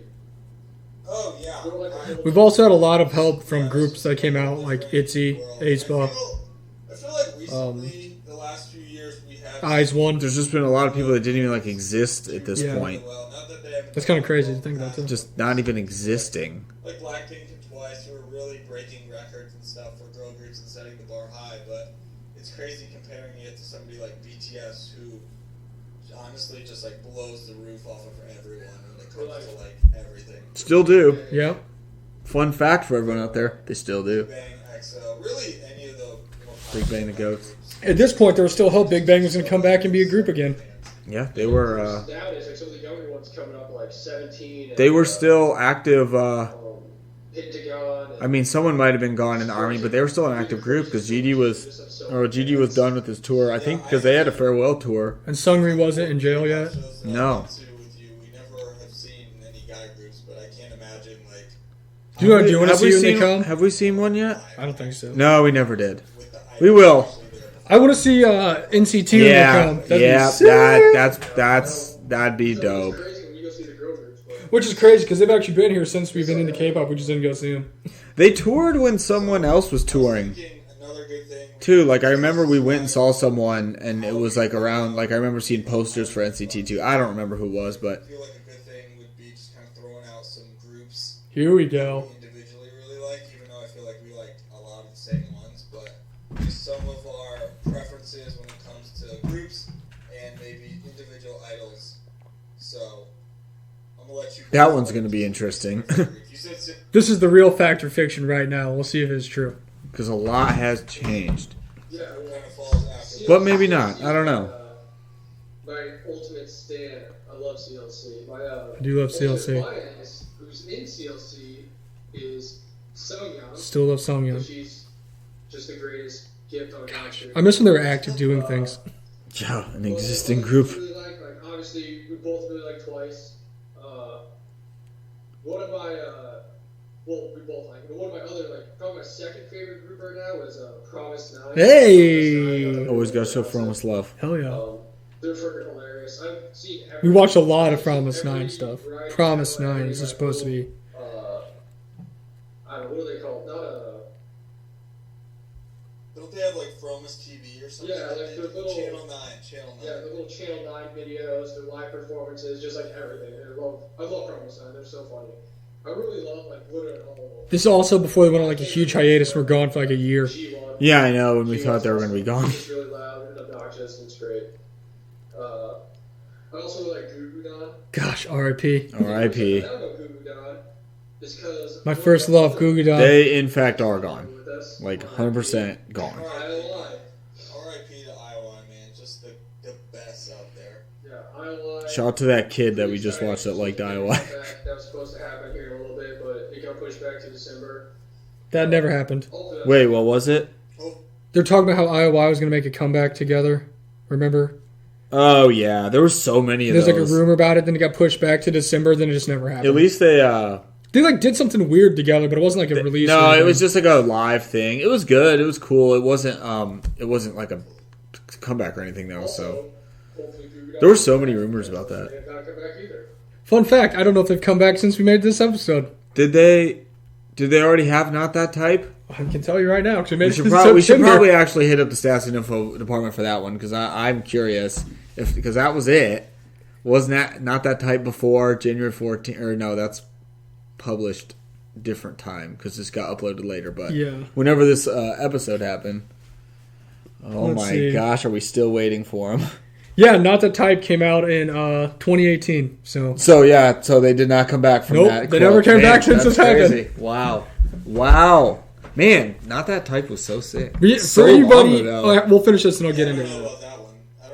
Speaker 3: oh yeah,
Speaker 4: They're like a whole-
Speaker 2: We've also had a lot of help from groups that came out, like ITZY, aespa,
Speaker 3: I feel like recently, the last few years, we have
Speaker 2: Eyes One.
Speaker 1: There's just been a lot of people that didn't even like exist at this
Speaker 2: Yeah.
Speaker 1: point.
Speaker 3: well, not that they haven't
Speaker 2: That's kind of crazy to think about too.
Speaker 1: Just not even existing.
Speaker 3: like Blackpink and Twice who are really breaking records and stuff for girl groups and setting the bar high, but it's crazy comparing it to somebody like BTS who honestly just like blows the roof off of everyone when it comes to like everything.
Speaker 1: Still do.
Speaker 2: Yeah.
Speaker 1: Fun fact for everyone out there, they still do.
Speaker 3: Bang, EXO, really any of the
Speaker 1: Big Bang the Goats.
Speaker 2: At this point, there was still hope Big Bang was going to come back and be a group again.
Speaker 1: Yeah, they were.
Speaker 4: Nowadays, like some of the younger ones coming up, like 17.
Speaker 1: They were still active.
Speaker 4: Pentagon.
Speaker 1: I mean, someone might have been gone in the army, but they were still an active group because GD was done with his tour. I think because they had a farewell tour.
Speaker 2: And Sungri wasn't in jail yet.
Speaker 1: No.
Speaker 3: We never have seen any guy groups, but I can't imagine like
Speaker 2: Do you want to
Speaker 1: Have
Speaker 2: see
Speaker 1: we
Speaker 2: when they
Speaker 1: seen?
Speaker 2: come?
Speaker 1: Have we seen one yet?
Speaker 2: I don't think so.
Speaker 1: No, we never did. We will.
Speaker 2: I want to see NCT
Speaker 1: Yeah,
Speaker 2: when they come. That'd be
Speaker 1: yeah.
Speaker 2: sick.
Speaker 1: That'd be dope.
Speaker 4: Crazy when you go see the girl groups. But
Speaker 2: Which is crazy because they've actually been here since we've been into K-pop. We just didn't go see them.
Speaker 1: They toured when someone else was touring
Speaker 3: another good thing.
Speaker 1: too. Like I remember we went and saw someone, and it was like around. Like I remember seeing posters for NCT too. I don't remember who it was, but
Speaker 3: I feel like a good thing would be just kind of throwing out some groups
Speaker 2: Here we go.
Speaker 3: we individually really like, even though I feel like we is when it comes to groups and maybe individual idols. So, I'm going to let you...
Speaker 1: That one's going to be interesting.
Speaker 2: This is the real fact or fiction right now. We'll see if it's true.
Speaker 1: Because a lot has changed.
Speaker 3: Yeah, it kind of falls after.
Speaker 1: But maybe not. I don't know.
Speaker 4: My ultimate stand. I love CLC.
Speaker 2: I do love CLC.
Speaker 4: Who's in CLC is Sungyeon.
Speaker 2: Still love Sungyeon.
Speaker 4: She's just the greatest gift on country.
Speaker 2: I miss when they were active doing things.
Speaker 1: Yeah, an existing group.
Speaker 4: Really like obviously, we both really like Twice. One of my, we both like, but one of my other, probably my second favorite group right now is Promise 9.
Speaker 2: Hey!
Speaker 1: Always got to show Promise love.
Speaker 2: Hell yeah.
Speaker 4: They're freaking hilarious. I've seen
Speaker 2: We watched a lot of Promise 9 stuff. Promise 9 is supposed to be...
Speaker 4: I don't know, what are they called? Not
Speaker 3: Don't they have Promise TV or something?
Speaker 4: Yeah, their little...
Speaker 3: Channel 9.
Speaker 4: Yeah, the little Channel 9 videos, their live performances, just everything. I love Promise 9. They're so funny. I really love, literally all of them.
Speaker 2: This is also before they went on a huge hiatus and were gone for a year.
Speaker 1: Yeah, I know, when we thought they were going to be gone.
Speaker 4: It's really loud and obnoxious, and it's great. I also really like Goo Goo Dolls.
Speaker 2: Gosh, R.I.P.
Speaker 1: R.I.P.
Speaker 4: I don't know Goo Goo Dolls. It's because...
Speaker 2: My first love, Goo Goo Dolls.
Speaker 1: They, in fact, are gone. 100% gone.
Speaker 3: R.I.P. to IOI, man. Just the best out there.
Speaker 4: Yeah, IOI.
Speaker 1: Shout out to that kid that we just watched that liked IOI.
Speaker 4: That was supposed to happen here in a little bit, but it got pushed back to December.
Speaker 2: That never happened.
Speaker 1: Wait, what was it?
Speaker 2: They're talking about how IOI was going to make a comeback together. Remember?
Speaker 1: Oh, yeah. There were so many of those.
Speaker 2: There's a rumor about it, then it got pushed back to December, then it just never happened.
Speaker 1: At least they...
Speaker 2: They did something weird together, but it wasn't a release.
Speaker 1: No, it was just a live thing. It was good. It was cool. It wasn't like a comeback or anything though. So there were so many rumors about that.
Speaker 2: Fun fact: I don't know if they've come back since we made this episode.
Speaker 1: Did they already have Not That Type?
Speaker 2: I can tell you right now.
Speaker 1: We should probably actually hit up the stats and info department for that one because I'm curious because that was it. Wasn't Not That Type before January 14th? Or no, that's published different time because this got uploaded later. But whenever this episode happened, gosh, are we still waiting for them?
Speaker 2: Yeah, Not That Type came out in 2018. So
Speaker 1: they did not come back from that.
Speaker 2: Nope, they never came back since this happened.
Speaker 1: Wow. Man, Not That Type was so sick.
Speaker 2: For anybody, we'll finish this and I'll get into it.
Speaker 3: I don't know about that one. I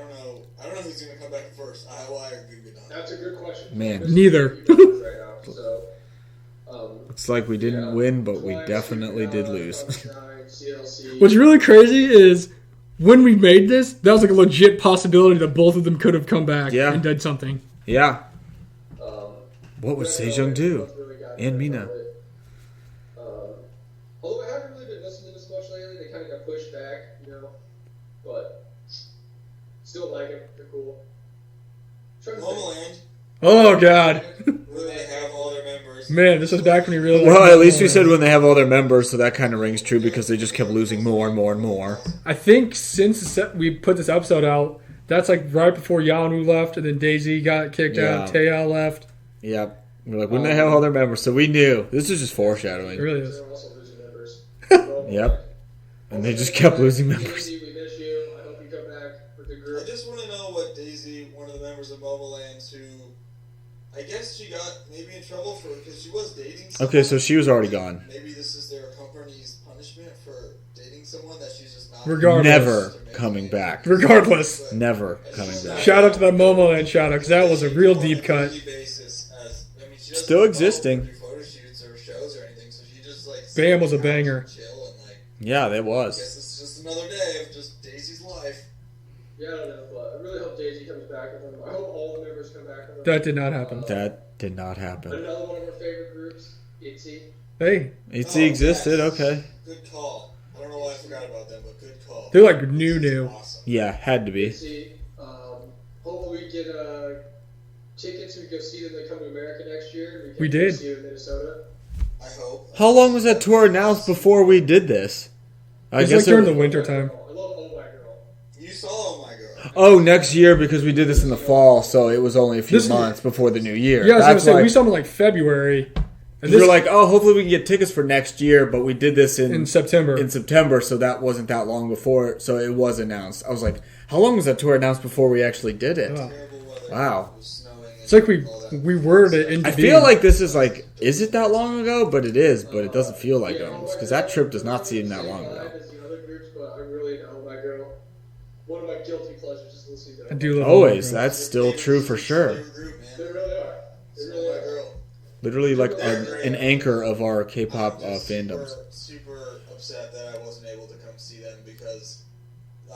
Speaker 3: don't know who's going to come back first, IOI or Goo Goo Dolls.
Speaker 4: That's a good question.
Speaker 2: Man, neither.
Speaker 1: It's like we didn't win, but we definitely did lose.
Speaker 2: What's really crazy is when we made this, that was a legit possibility that both of them could have come back and did something.
Speaker 1: Yeah. What would Sejong do? And Mina.
Speaker 4: Although I haven't really been listening to this much lately, they kind of got pushed back, but still like it. They're cool.
Speaker 3: Homeland.
Speaker 2: Oh, God.
Speaker 3: Where they have all their members.
Speaker 2: Man, this was back when we really...
Speaker 1: Well, at least we said when they have all their members, so that kind of rings true because they just kept losing more and more and more.
Speaker 2: I think since we put this episode out, that's right before Yanu left, and then Daisy got kicked out, Taeya left.
Speaker 1: Yep. We're like, when they have all their members, so we knew. This is just foreshadowing.
Speaker 2: It really is.
Speaker 4: They're also losing members.
Speaker 1: Yep. And they just kept losing members.
Speaker 4: Daisy, we miss you. I hope you come back with the group.
Speaker 3: I just want to know what Daisy, one of the members of Momoland, who I guess she got maybe in trouble because she was dating someone.
Speaker 1: Okay, so she was already gone.
Speaker 3: Maybe this is their company's punishment for dating someone that she's just not.
Speaker 2: Regardless.
Speaker 1: Never coming back.
Speaker 2: Regardless.
Speaker 1: Never coming back.
Speaker 2: Shout out to that Momoland shout out because that was a real deep cut.
Speaker 1: Still existing.
Speaker 3: Photo shoots or shows or anything, so she just
Speaker 2: Bam was a banger.
Speaker 3: Chill and
Speaker 1: yeah, that was.
Speaker 3: I guess this is just another day of just Daisy's life.
Speaker 4: Yeah, I don't know, but I really hope Daisy comes back with them. I hope all the members come back with them.
Speaker 2: That did not happen.
Speaker 1: That did not happen.
Speaker 4: Another one of our favorite groups, ITZY.
Speaker 2: Hey.
Speaker 1: ITZY existed, okay.
Speaker 3: Good call. I don't know why I forgot about them, but good call.
Speaker 2: They're new.
Speaker 3: Awesome.
Speaker 1: Yeah, had to be.
Speaker 4: ITZY. Hopefully we get tickets. We go see them. They come to America next year.
Speaker 2: We did.
Speaker 4: See them in Minnesota.
Speaker 3: I hope.
Speaker 1: How long was that tour announced before we did this?
Speaker 2: I guess during the winter time.
Speaker 4: I love Oh My Girl.
Speaker 3: You saw Oh My Girl.
Speaker 1: Oh, next year because we did this in the fall, so it was only a few months before the new year.
Speaker 2: Yeah, I was going to say, we saw them in February,
Speaker 1: And we were like, oh, hopefully we can get tickets for next year, but we did this in
Speaker 2: September.
Speaker 1: In September, so that wasn't that long before, so it was announced. I was like, how long was that tour announced before we actually did it? Wow.
Speaker 2: It's like we were to.
Speaker 1: I feel like this is like, is it that long ago? But it is, but it doesn't feel like it almost, because that trip does not seem that long ago.
Speaker 4: One of my guilty pleasures is listening to.
Speaker 2: I do love
Speaker 1: always. That's still true for sure.
Speaker 4: They really are. They really are.
Speaker 1: Literally like an anchor of our K-pop fandoms.
Speaker 3: Super upset that I wasn't able to come see them because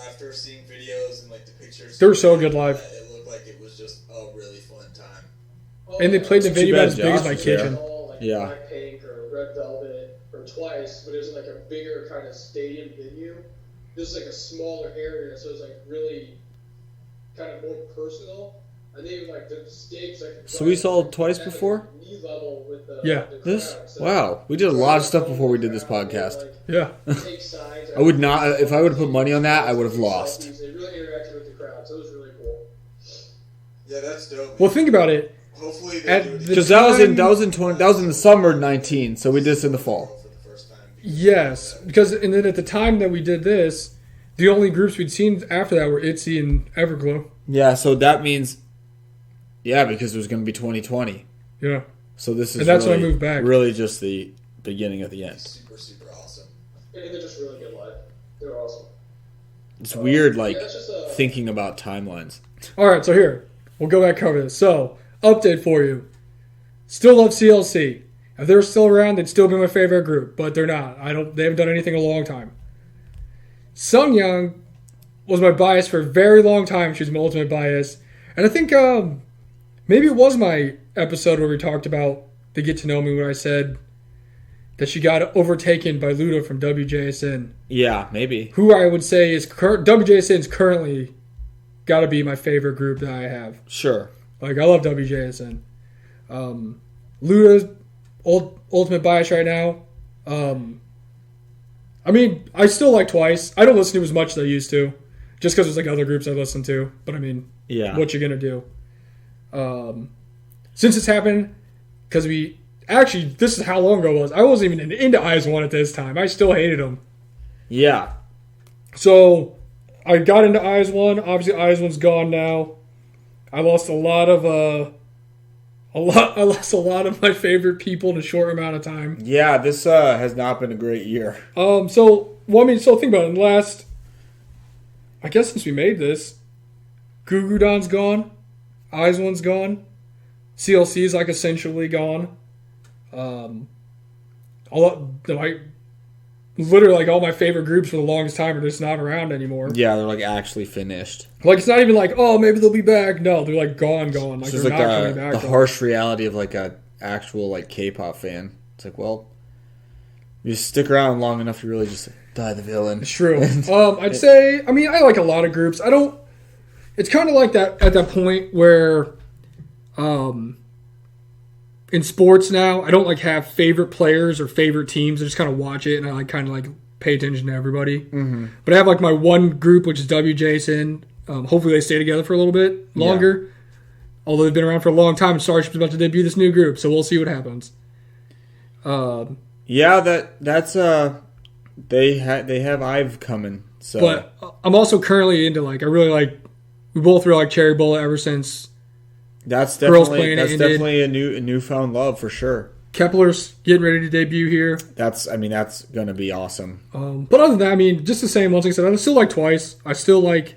Speaker 3: after seeing videos and like the pictures,
Speaker 2: they were so good live.
Speaker 3: It looked like it was just a really fun time.
Speaker 2: And they played the venue about as big as my kitchen.
Speaker 1: Yeah.
Speaker 4: Blackpink or Red Velvet or Twice, but it was like a bigger kind of stadium venue. This is like a smaller area, so it's like really kind of more personal. And they even like the stage. Like
Speaker 1: so we saw Twice before?
Speaker 4: Knee level with the,
Speaker 2: yeah.
Speaker 1: This? Wow. We did a lot of stuff before we did this podcast.
Speaker 2: Yeah.
Speaker 1: I would not, if I would have put money on that, I would have lost.
Speaker 4: They really interacted with the crowd, so it was really cool.
Speaker 3: Yeah, that's dope. Man.
Speaker 2: Well, think about it.
Speaker 3: Hopefully they do it again.
Speaker 1: Because that was in the summer of 19, so we did this in the fall.
Speaker 2: Yes, because and then at the time that we did this, the only groups we'd seen after that were ITZY and Everglow.
Speaker 1: Yeah, so that means, because it was going to be 2020.
Speaker 2: Yeah.
Speaker 1: So this is
Speaker 2: and that's
Speaker 1: really,
Speaker 2: when I moved back.
Speaker 1: Really just the beginning of the end.
Speaker 3: Super, super awesome.
Speaker 4: And they're just really good live. They're awesome.
Speaker 1: It's weird, thinking about timelines.
Speaker 2: All right, so here we'll go back and cover this. So update for you. Still love CLC. If they were still around, they'd still be my favorite group, but they're not. They haven't done anything in a long time. Sungyoung was my bias for a very long time. She was my ultimate bias. And I think maybe it was my episode where we talked about the Get to Know Me, where I said that she got overtaken by Luda from WJSN.
Speaker 1: Yeah, maybe.
Speaker 2: Who I would say is WJSN's currently got to be my favorite group that I have.
Speaker 1: Sure.
Speaker 2: I love WJSN. Luda's ultimate bias right now. I still like Twice. I don't listen to as much as I used to, just because there's other groups I listen to. But what you gonna do? Since it's happened, because this is how long ago it was. I wasn't even into IZ*ONE at this time. I still hated them.
Speaker 1: Yeah.
Speaker 2: So I got into IZ*ONE. Obviously, IZ*ONE's gone now. I lost a lot of my favorite people in a short amount of time.
Speaker 1: Yeah, this has not been a great year.
Speaker 2: So think about it. I guess since we made this, Gugudon's gone, IZ*ONE's gone, CLC's essentially gone. Literally all my favorite groups for the longest time are just not around anymore.
Speaker 1: Yeah, they're actually finished.
Speaker 2: It's not even maybe they'll be back. No, they're gone.
Speaker 1: It's
Speaker 2: they're
Speaker 1: just
Speaker 2: not coming back.
Speaker 1: The harsh reality of a actual K-pop fan. It's you stick around long enough to really just die the villain.
Speaker 2: It's true. I'd say, I like a lot of groups. It's kind of like that at that point where, in sports now, I don't have favorite players or favorite teams. I just kind of watch it and I pay attention to everybody. Mm-hmm. But I have my one group, which is WJSN. Hopefully they stay together for a little bit longer. Yeah. Although they've been around for a long time, and Starship's about to debut this new group, so we'll see what happens.
Speaker 1: That's they have IVE coming. So,
Speaker 2: but I'm also currently into I really we both really like Cherry Bullet ever since.
Speaker 1: That's definitely a newfound love for sure.
Speaker 2: Kepler's getting ready to debut here.
Speaker 1: That's gonna be awesome.
Speaker 2: But other than that, just the same ones. Like I said, I still like Twice. I still like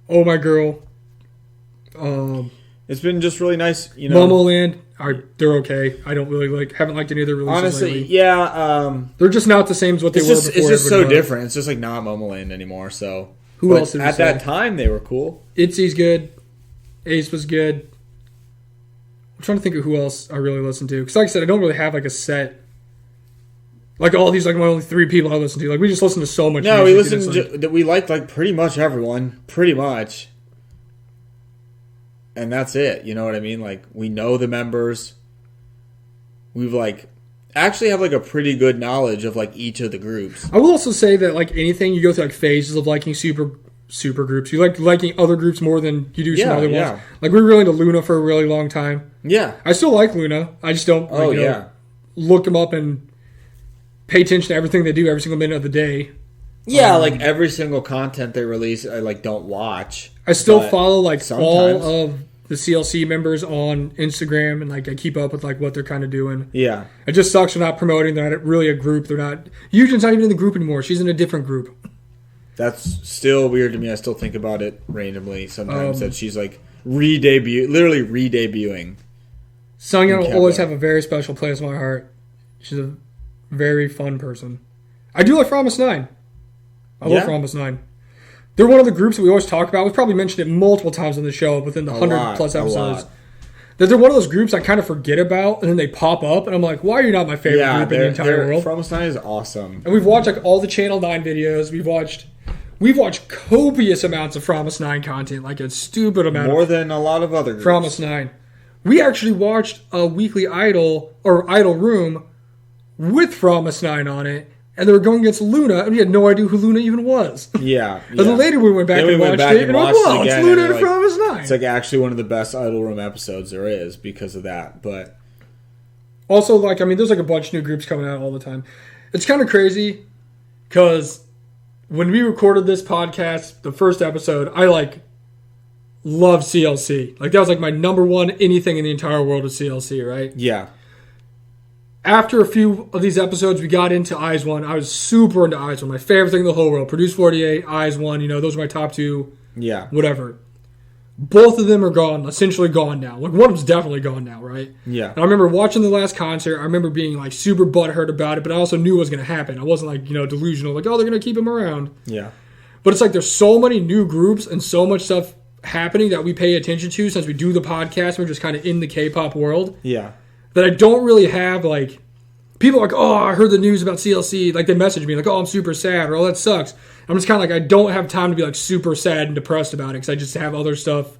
Speaker 2: Oh My Girl.
Speaker 1: It's been just really nice,
Speaker 2: Momoland, they're okay. I don't really haven't liked any of their releases.
Speaker 1: Honestly,
Speaker 2: lately.
Speaker 1: Yeah.
Speaker 2: They're just not the same as what they were before.
Speaker 1: It's just so different. It's just not Momoland anymore. So
Speaker 2: who else?
Speaker 1: At that time, they were cool.
Speaker 2: ITZY's good. Ace was good. I'm trying to think of who else I really listen to. Because like I said, I don't really have a set. All these my only three people I listen to. We just listen to so much music.
Speaker 1: No, we listen to we like pretty much everyone. Pretty much. And that's it. You know what I mean? We know the members. We've actually have a pretty good knowledge of each of the groups.
Speaker 2: I will also say that anything, you go through phases of liking super groups. You liking other groups more than you do some other ones. We were really into Luna for a really long time.
Speaker 1: Yeah.
Speaker 2: I still like Luna. I just don't look them up and pay attention to everything they do every single minute of the day.
Speaker 1: Yeah, like every single content they release, I like don't watch.
Speaker 2: I still follow like
Speaker 1: sometimes.
Speaker 2: all of the CLC members on Instagram, and like I keep up with like what they're kind of doing.
Speaker 1: Yeah,
Speaker 2: it just sucks they're not promoting. They're not really a group. They're not. Yujin's not even in the group anymore. She's in a different group.
Speaker 1: That's still weird to me. I still think about it randomly sometimes that she's like literally re-debuting.
Speaker 2: Sungyeon will always have a very special place in my heart. She's a very fun person. I do like Promise 9. I love Promise 9. They're one of the groups that we always talk about. We've probably mentioned it multiple times on the show within the 100 plus episodes. That they're one of those groups I kind of forget about, and then they pop up, and I'm like, why are you not my favorite group in the entire world?
Speaker 1: Promise 9 is awesome.
Speaker 2: And we've watched like all the Channel 9 videos. We've watched copious amounts of Promise 9 content, like a stupid amount.
Speaker 1: More than a lot of other groups.
Speaker 2: Promise 9. We actually watched a weekly Idol Room with Promise 9 on it, and they were going against Luna, and we had no idea who Luna even was.
Speaker 1: Yeah.
Speaker 2: And then later we went back and watched it, and like, wow, it's Luna and Promise 9.
Speaker 1: It's like actually one of the best Idol Room episodes there is because of that. But
Speaker 2: also, like, I mean, there's like a bunch of new groups coming out all the time. It's kind of crazy because when we recorded this podcast, the first episode, I like love CLC. Like that was like my number one anything in the entire world of CLC, right?
Speaker 1: Yeah.
Speaker 2: After a few of these episodes, we got into Eyes One. I was super into Eyes One. My favorite thing in the whole world. Produce 48, Eyes One, you know, those are my top two.
Speaker 1: Yeah.
Speaker 2: Whatever. Both of them are gone, essentially gone now. Like, one of them's definitely gone now, right?
Speaker 1: Yeah.
Speaker 2: And I remember watching the last concert. I remember being, like, super butthurt about it, but I also knew it was going to happen. I wasn't, like, you know, delusional. Like, oh, they're going to keep him around.
Speaker 1: Yeah.
Speaker 2: But it's like there's so many new groups and so much stuff happening that we pay attention to since we do the podcast. We're just kind of in the K-pop world.
Speaker 1: Yeah.
Speaker 2: That I don't really have, like... People are like, oh, I heard the news about CLC. Like, they message me, like, oh, I'm super sad, or oh, that sucks. I'm just kind of like, I don't have time to be, like, super sad and depressed about it because I just have other stuff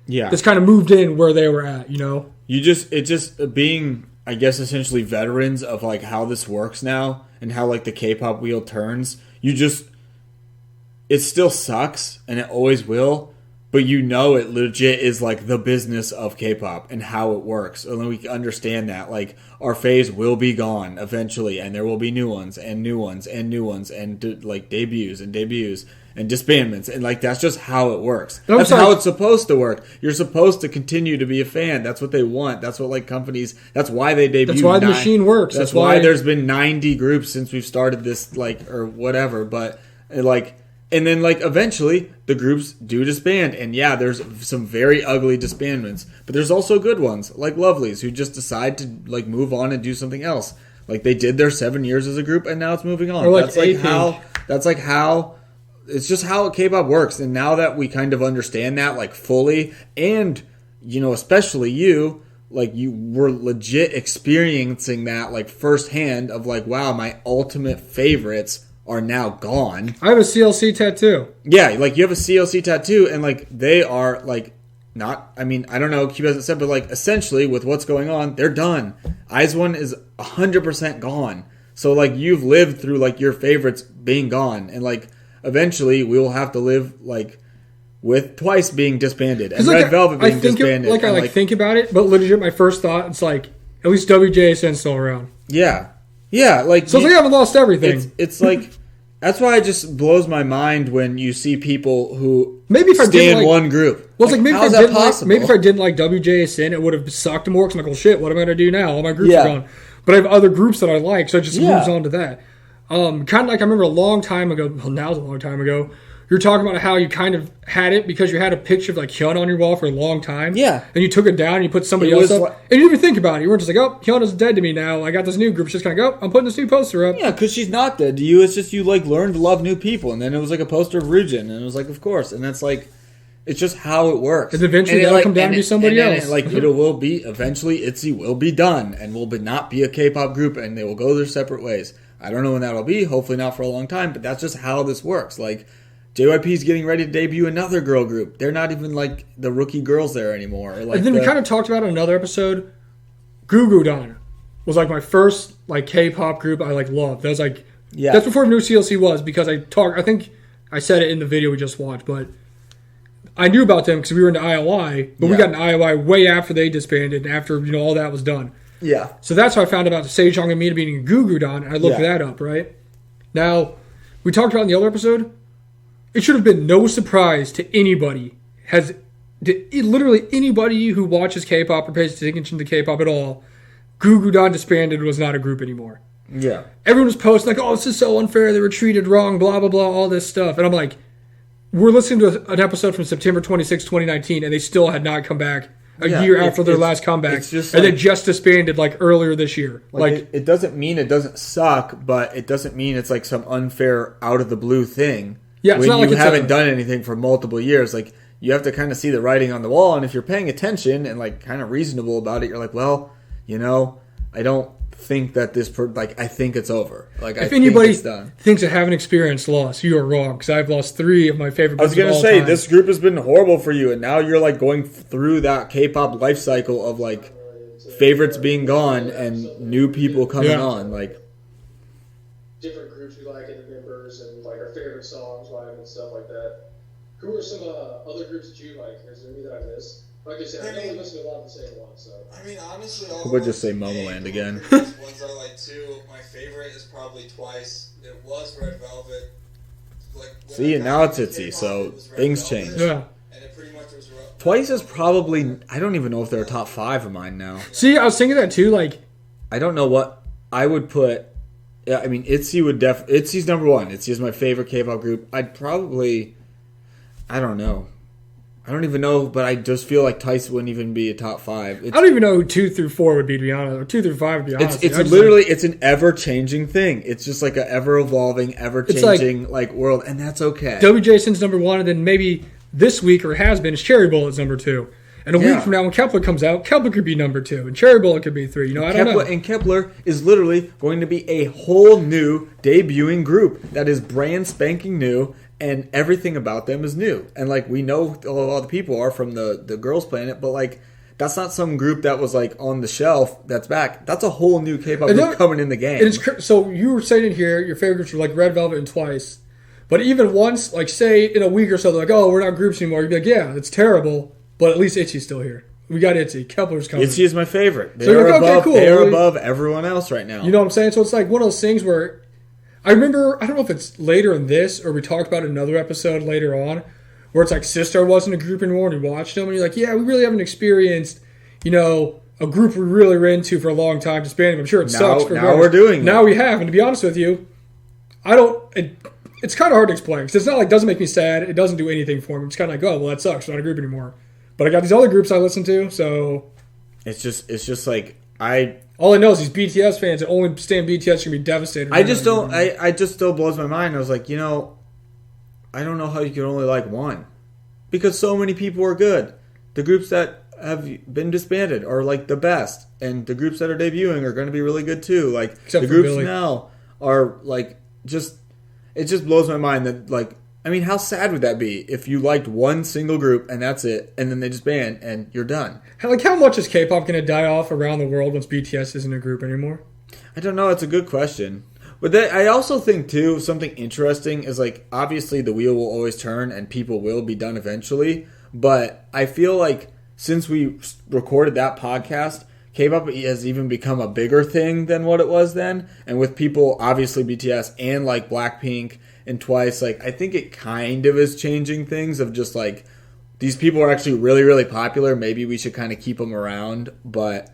Speaker 2: that's kind of moved in where they were at, you know?
Speaker 1: It's just being, I guess, essentially veterans of, like, how this works now and how, like, the K-pop wheel turns. It still sucks, and it always will, but you know it legit is, like, the business of K-pop and how it works. And then we understand that, like, our phase will be gone eventually, and there will be new ones, and new ones, and new ones, and, like, debuts, and disbandments. And, like, that's just how it works. That's how it's supposed to work. You're supposed to continue to be a fan. That's what they want. That's what, like, companies... That's why they debut.
Speaker 2: That's why the machine works.
Speaker 1: That's why there's been 90 groups since we've started this, like, or whatever. But, like... And then, like, eventually, the groups do disband. And, yeah, there's some very ugly disbandments. But there's also good ones, like Lovelyz, who just decide to, like, move on and do something else. Like, they did their 7 years as a group, and now it's moving on.
Speaker 2: Or like
Speaker 1: That's how... It's just how K-pop works. And now that we kind of understand that, like, fully, and, you know, especially you... Like, you were legit experiencing that, like, firsthand of, like, wow, my ultimate favorites are now gone.
Speaker 2: I have a CLC tattoo.
Speaker 1: Yeah, like, you have a CLC tattoo, and, like, they are, like, not... I mean, I don't know, Q hasn't said, but, like, essentially, with what's going on, they're done. Eyes One is 100% gone. So, like, you've lived through, like, your favorites being gone. And, like, eventually, we will have to live, like... with Twice being disbanded and Red Velvet being disbanded.
Speaker 2: I think about it, but legit, my first thought, it's like, at least WJSN's still around.
Speaker 1: Yeah. Yeah, like...
Speaker 2: So they haven't lost everything.
Speaker 1: It's like... That's why it just blows my mind when you see people who one group.
Speaker 2: Well, it's like, maybe if I didn't like WJSN, it would have sucked more, because I'm like, well, shit, what am I going to do now? All my groups are gone. But I have other groups that I like, so it just moves on to that. Kind of like, I remember a long time ago, well, now's a long time ago, you were talking about how you kind of had it because you had a picture of, like, Hyun on your wall for a long time.
Speaker 1: Yeah.
Speaker 2: And you took it down and you put somebody else up. And you didn't even think about it. You weren't just like, oh, Hyun is dead to me now. I got this new group. It's just kind of, I'm putting this new poster up.
Speaker 1: Yeah, because she's not dead to you. It's just you, like, learned to love new people. And then it was, like, a poster of Ryujin. And it was like, of course. And that's, like, it's just how it works.
Speaker 2: And eventually that'll come down to be somebody else.
Speaker 1: And, like, it will be, eventually, ITZY will be done. And will not be a K-pop group. And they will go their separate ways. I don't know when that'll be. Hopefully not for a long time. But that's just how this works. Like... JYP's getting ready to debut another girl group. They're not even, like, the rookie girls there anymore. Like,
Speaker 2: and then we kind of talked about in another episode, Gugudan was, like, my first, like, K-pop group I, like, loved. That was, like... Yeah. That's before I knew CLC was, because I think I said it in the video we just watched, but I knew about them because we were into IOI, but we got into IOI way after they disbanded and after, you know, all that was done.
Speaker 1: Yeah.
Speaker 2: So that's how I found about Sejong and Mina being Goo Goo Dolls, and I looked that up, right? Now, we talked about in the other episode, it should have been no surprise to anybody, literally anybody who watches K-pop or pays attention to K-pop at all, Goo Goo Dolls disbanded, was not a group anymore.
Speaker 1: Yeah.
Speaker 2: Everyone was posting like, oh, this is so unfair, they were treated wrong, blah, blah, blah, all this stuff. And I'm like, we're listening to an episode from September 26, 2019, and they still had not come back a year after their last comeback. And they just disbanded like earlier this year. Like
Speaker 1: it doesn't mean it doesn't suck, but it doesn't mean it's like some unfair out of the blue thing.
Speaker 2: Yeah, it's
Speaker 1: when
Speaker 2: not like
Speaker 1: you
Speaker 2: it's
Speaker 1: haven't done anything for multiple years. Like you have to kind of see the writing on the wall, and if you're paying attention and like kind of reasonable about it, you're like, well, I don't think that I think it's over. Like
Speaker 2: if
Speaker 1: I
Speaker 2: anybody
Speaker 1: think it's done.
Speaker 2: Thinks I haven't experienced loss, you are wrong, because I've lost 3 of my favorite
Speaker 1: I was
Speaker 2: groups
Speaker 1: going to
Speaker 2: of all
Speaker 1: say,
Speaker 2: time.
Speaker 1: this group has been horrible for you, and now you're like going through that K-pop life cycle of like favorites being gone and new people coming on. Like
Speaker 4: different groups we like and the members and like our favorite songs, live and stuff like that. Who are some other groups that you like? Is there any that I missed? Like I said, I only listen to a lot of the same ones. So
Speaker 3: I mean, honestly,
Speaker 1: we'll just say Momoland again.
Speaker 3: Ones I like too. My favorite is probably Twice. It was Red Velvet.
Speaker 1: See, and now it's ITZY, so things change.
Speaker 2: Yeah.
Speaker 3: And it pretty much was
Speaker 1: Twice is probably, I don't even know if they're a top 5 of mine now.
Speaker 2: See, I was thinking that too. Like,
Speaker 1: I don't know what I would put. Yeah, I mean, ITZY's number 1. ITZY is my favorite K-pop group. I'd probably, I don't know. I don't even know, but I just feel like Twice wouldn't even be a top 5.
Speaker 2: I don't even know who 2 through 4 would be, to be honest, or 2 through 5 would be honest.
Speaker 1: It's literally it's an ever-changing thing. It's just like an ever-evolving, ever-changing like world, and that's okay.
Speaker 2: WJSon's number 1, and then maybe this week, or has been, is Cherry Bullet's number 2. And a week from now, when Kepler comes out, Kepler could be number 2, and Cherry Bullet could be 3. I don't know.
Speaker 1: And Kepler is literally going to be a whole new debuting group that is brand spanking new. And everything about them is new. And, like, we know all the people are from the Girls Planet, but, like, that's not some group that was, like, on the shelf that's back. That's a whole new K-pop group coming in the game.
Speaker 2: So you were saying in here, your favorite groups were, like, Red Velvet and Twice. But even once, like, say, in a week or so, they're like, oh, we're not groups anymore. You'd be like, yeah, it's terrible, but at least ITZY's still here. We got ITZY. Kepler's coming.
Speaker 1: ITZY is my favorite. They're above everyone else right now.
Speaker 2: You know what I'm saying? So it's, like, one of those things where... I remember, I don't know if it's later in this or we talked about another episode later on where it's like Sistar wasn't a group anymore and we watched them and you're like, yeah, we really haven't experienced, a group we really were into for a long time disbanding. I'm sure it sucks.
Speaker 1: Now we're doing it.
Speaker 2: Now we have. And to be honest with you, it's kind of hard to explain because it's not like it doesn't make me sad. It doesn't do anything for me. It's kind of like, oh, well, that sucks. We're not a group anymore. But I got these other groups I listen to, so.
Speaker 1: It's just like,
Speaker 2: all I know is these BTS fans that only stand BTS are going to be devastated.
Speaker 1: I just still blows my mind. I was like, I don't know how you can only like one. Because so many people are good. The groups that have been disbanded are like the best. And the groups that are debuting are going to be really good too. Like
Speaker 2: except
Speaker 1: the groups now are like it just blows my mind that like, I mean, how sad would that be if you liked one single group and that's it, and then they disband and you're done?
Speaker 2: Like, how much is K-pop going to die off around the world once BTS isn't a group anymore?
Speaker 1: I don't know. It's a good question. But I also think, too, something interesting is, like, obviously the wheel will always turn and people will be done eventually. But I feel like since we recorded that podcast, K-pop has even become a bigger thing than what it was then. And with people, obviously BTS and, like, Blackpink and Twice, like, I think it kind of is changing things of just, like, these people are actually really, really popular. Maybe we should kind of keep them around. But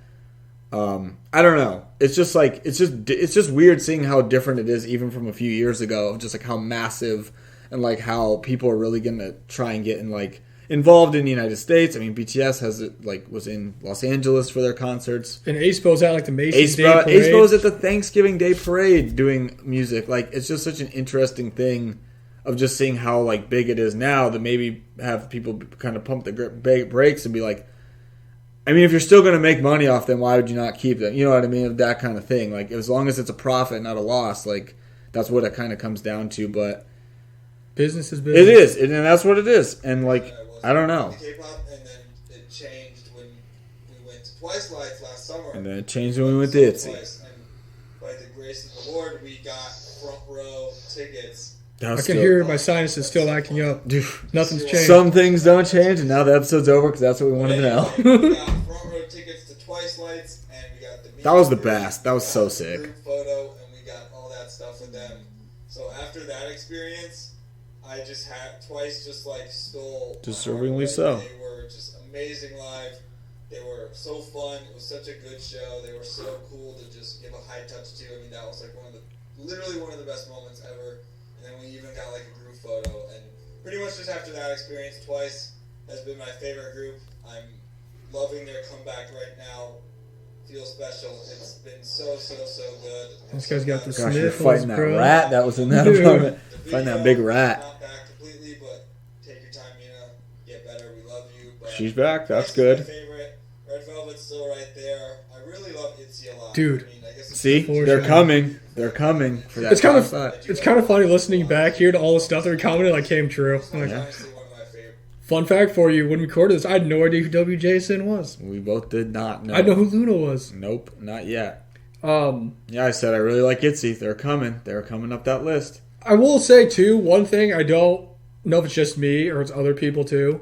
Speaker 1: I don't know. It's just like it's just weird seeing how different it is even from a few years ago of just like how massive and like how people are really gonna try and get in like involved in the United States. I mean, BTS has it like was in Los Angeles for their concerts.
Speaker 2: And Aespo's at like the Macy's Day Parade.
Speaker 1: Aespo's at the Thanksgiving Day Parade doing music. Like it's just such an interesting thing of just seeing how like big it is now that maybe have people kind of pump the brakes and be like, I mean, if you're still going to make money off them, why would you not keep them? You know what I mean? That kind of thing. Like, as long as it's a profit, not a loss, like, that's what it kind of comes down to. But
Speaker 2: business is business.
Speaker 1: It is, and that's what it is. And, like, I don't know.
Speaker 3: K-pop, and then it changed when we went to Twice Live last summer.
Speaker 1: And then it changed when we went to ITZY.
Speaker 3: And by the grace of the Lord, we got front row tickets.
Speaker 2: I can hear my sinuses still acting up.
Speaker 1: Dude,
Speaker 2: nothing's changed.
Speaker 1: Some things don't change, and now the episode's over because that's what we wanted to know.
Speaker 3: We got front row tickets to Twice Lights, and we got the
Speaker 1: That was the best. That was so sick.
Speaker 3: Group photo, and we got all that stuff with them. So after that experience, I just had Twice just like stole.
Speaker 1: Deservingly so.
Speaker 3: They were just amazing live. They were so fun. It was such a good show. They were so cool to just give a high touch to. I mean, that was like literally one of the best moments ever. And then we even got like a group photo. And pretty much just after that experience, Twice has been my favorite group. I'm loving their comeback right now. Feels special. It's been so good.
Speaker 2: This guy's got the
Speaker 1: Gosh,
Speaker 2: sniffles,
Speaker 1: you're fighting that
Speaker 2: bro.
Speaker 1: rat that was in that apartment. Fighting that big rat.
Speaker 3: Not back completely, but take your time, get better. We love you. But
Speaker 1: She's back. That's
Speaker 3: Twice is
Speaker 1: good.
Speaker 3: my favorite. Red Velvet's still right there. I really love ITZY a lot.
Speaker 2: Dude.
Speaker 3: I mean, I guess
Speaker 1: See, they're coming. They're coming for that.
Speaker 2: It's kind of
Speaker 1: side.
Speaker 2: it's kind of funny listening back here to all the stuff that we commented like came true. Like,
Speaker 3: honestly one of my favorite.
Speaker 2: fun fact for you: when we recorded this, I had no idea who WJSN was.
Speaker 1: We both did not know.
Speaker 2: I know who Luna was.
Speaker 1: Nope, not yet.
Speaker 2: Um,
Speaker 1: Yeah, I said I really like ITZY. They're coming. They're coming up that list.
Speaker 2: I will say too, one thing I don't know if it's just me or it's other people too,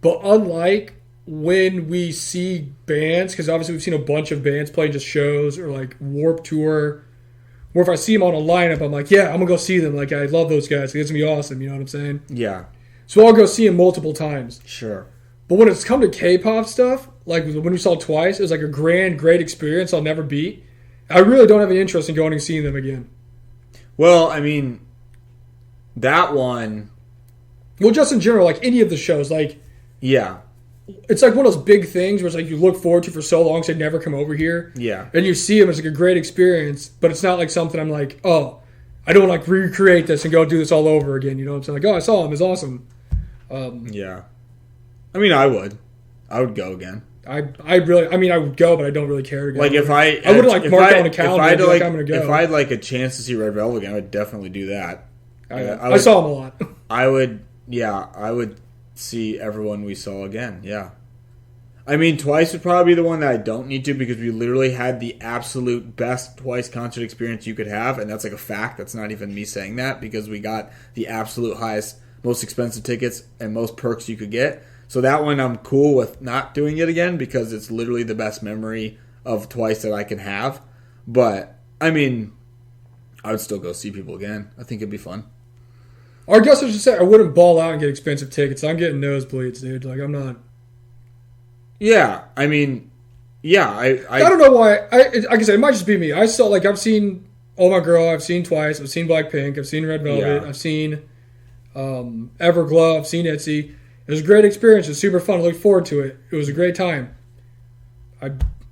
Speaker 2: but unlike when we see bands, because obviously we've seen a bunch of bands playing just shows or like Warped Tour, or if I see them on a lineup, I'm like, yeah, I'm gonna go see them. Like I love those guys. It's gonna be awesome. You know what I'm saying?
Speaker 1: Yeah,
Speaker 2: So I'll go see them multiple times.
Speaker 1: sure.
Speaker 2: But when it's come to K-pop stuff, like when we saw Twice, it was like a great experience I'll never beat. I really don't have any interest in going and seeing them again.
Speaker 1: Well, I mean, that one,
Speaker 2: Well, just in general, like any of the shows, like
Speaker 1: yeah,
Speaker 2: it's like one of those big things where it's like you look forward to for so long, so they never come over here.
Speaker 1: yeah.
Speaker 2: And you see them, it's like a great experience, but it's not like something I'm like, oh, I don't like recreate this and go do this all over again. You know what I'm saying? Like, oh, I saw him, it's awesome.
Speaker 1: Yeah. I mean, I would go again.
Speaker 2: I would go, but I don't really care to go.
Speaker 1: Like if I
Speaker 2: wouldn't like mark on a calendar and be like, I'm gonna go.
Speaker 1: If I had like a chance to see Red Velvet again, I would definitely do that.
Speaker 2: I saw him a lot.
Speaker 1: I would see everyone we saw again. Yeah. I mean, Twice would probably be the one that I don't need to because we literally had the absolute best Twice concert experience you could have, and that's like a fact. That's not even me saying that because we got the absolute highest, most expensive tickets and most perks you could get. So that one I'm cool with not doing it again because it's literally the best memory of Twice that I can have. But, I mean, I would still go see people again. I think it'd be fun.
Speaker 2: Or I guess I should say I wouldn't ball out and get expensive tickets. I'm getting nosebleeds, dude. Like, I'm not...
Speaker 1: Yeah, I mean, yeah.
Speaker 2: I don't know why. Like I said, it might just be me. I saw, like, I've seen Oh My Girl, I've seen Twice, I've seen Blackpink, I've seen Red Velvet,
Speaker 1: Yeah.
Speaker 2: I've seen Everglow, I've seen ITZY. It was a great experience. It was super fun. I look forward to it. It was a great time.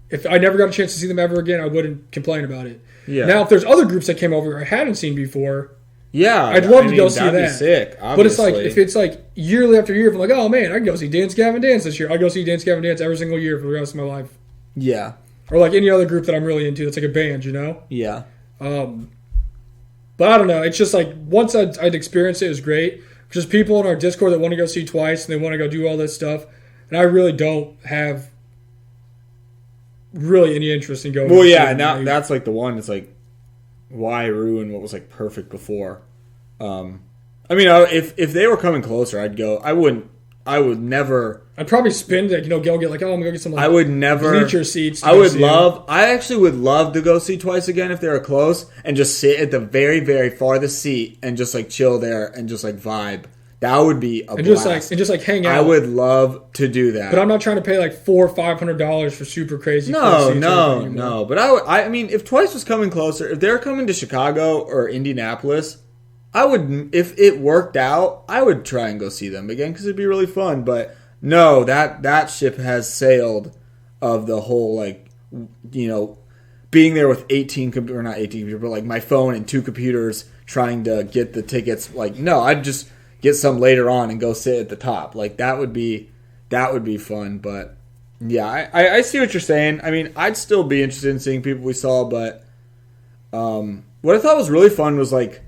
Speaker 2: If I never got a chance to see them ever again, I wouldn't complain about it.
Speaker 1: Yeah.
Speaker 2: Now, if there's other groups that came over I hadn't seen before,
Speaker 1: Yeah,
Speaker 2: I'd love to go see
Speaker 1: that'd
Speaker 2: that.
Speaker 1: Be sick,
Speaker 2: but it's like
Speaker 1: obviously.
Speaker 2: if it's like yearly after year, if I'm like, oh man, I can go see Dance Gavin Dance this year. I go see Dance Gavin Dance every single year for the rest of my life.
Speaker 1: Yeah,
Speaker 2: Or like any other group that I'm really into that's like a band, you know.
Speaker 1: yeah,
Speaker 2: But I don't know. It's just like once I'd experienced it, it was great. Just people in our Discord that want to go see Twice and they want to go do all this stuff, and I really don't have really any interest in going.
Speaker 1: Well,
Speaker 2: to
Speaker 1: yeah,
Speaker 2: see
Speaker 1: now
Speaker 2: them.
Speaker 1: that's like the one. It's like, why ruin what was like perfect before? I mean, if they were coming closer, I'd go. I would never.
Speaker 2: I'd probably spend like go get like, oh, I'm gonna go get some. Like,
Speaker 1: I would never
Speaker 2: bleacher seats.
Speaker 1: I actually would love to go see Twice again if they were close and just sit at the very, very farthest seat and just like chill there and just like vibe. That would be a blast.
Speaker 2: Just like hang out.
Speaker 1: I would love to do that.
Speaker 2: But I'm not trying to pay like $400 or $500 for super crazy.
Speaker 1: No. But I mean, if Twice was coming closer, if they're coming to Chicago or Indianapolis, I would. If it worked out, I would try and go see them again because it'd be really fun. But no, that ship has sailed. Of the whole being there with 18 or not 18 computers, but like my phone and 2 computers trying to get the tickets. Like no, I'd just get some later on and go sit at the top. Like that would be fun. But yeah, I see what you're saying. I mean, I'd still be interested in seeing people we saw, but what I thought was really fun was like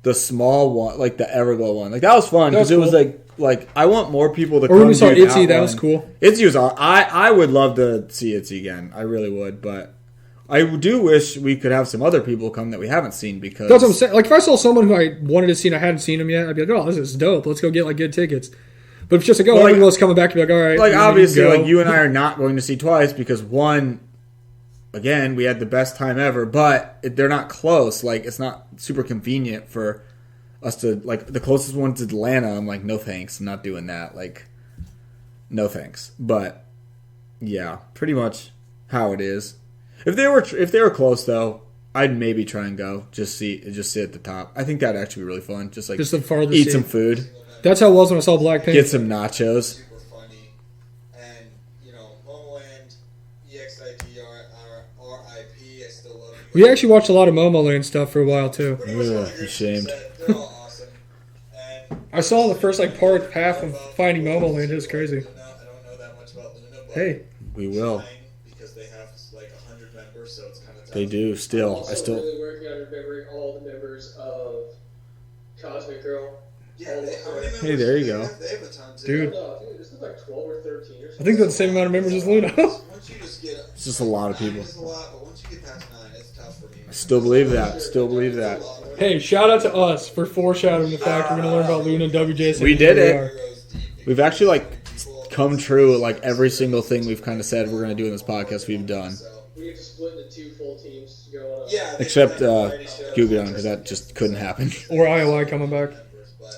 Speaker 1: the small one, like the Everglow one. Like that was fun because it was like I want more people to come.
Speaker 2: Or when we saw
Speaker 1: do
Speaker 2: ITZY, that was cool.
Speaker 1: ITZY was I would love to see ITZY again. I really would, but I do wish we could have some other people come that we haven't seen because
Speaker 2: that's what I'm saying. Like if I saw someone who I wanted to see and I hadn't seen them yet, I'd be like, oh, this is dope. Let's go get like good tickets. But if it's just like, oh, everyone's coming back, you'd be like, all right.
Speaker 1: Like obviously, like you and I are not going to see Twice because one, again, we had the best time ever, but they're not close. Like, it's not super convenient for us to, like, the closest one's Atlanta. I'm like, no thanks. I'm not doing that. Like, no thanks. But, yeah, pretty much how it is. If they were close, though, I'd maybe try and go. Just sit at the top. I think that'd actually be really fun. Just the farthest
Speaker 2: eat
Speaker 1: some food.
Speaker 2: That's how it was when I saw Blackpink.
Speaker 1: Get some nachos.
Speaker 3: Super funny. And, Momoland, EXID, RIP, I still love you.
Speaker 2: We actually watched a lot of Momoland stuff for a while, too.
Speaker 1: Ashamed.
Speaker 3: They're all awesome. And
Speaker 2: I saw the first, half of Finding Momoland. It was crazy.
Speaker 3: I don't know that much about Luna, but
Speaker 2: Hey.
Speaker 1: We will.
Speaker 3: because they have 100 members, so it's kind of tough.
Speaker 1: They do still.
Speaker 4: Also really working on remembering all the members of Cosmic Girl.
Speaker 3: Yeah, how many members
Speaker 1: Hey, there you
Speaker 3: do
Speaker 1: go.
Speaker 3: They have a ton too.
Speaker 2: Dude.
Speaker 4: No, I think this is 12 or 13 or something.
Speaker 2: I think they're the same amount of members as Luna.
Speaker 3: Once you just get
Speaker 1: It's just a lot of people.
Speaker 3: It's a lot, but once you get past 9, it's tough for me.
Speaker 1: I still believe that. Still believe that.
Speaker 2: Hey, shout out to us for foreshadowing the fact we're going to learn about Luna and WJS.
Speaker 1: We did
Speaker 2: Here
Speaker 1: it.
Speaker 2: are.
Speaker 1: We've actually come true. Every single thing we've kind of said we're going to do in this podcast, we've done.
Speaker 4: We get to split into 2 full teams to go on.
Speaker 3: Yeah,
Speaker 1: Except Gugudon, because that just couldn't happen.
Speaker 2: Or IOI coming back.
Speaker 3: But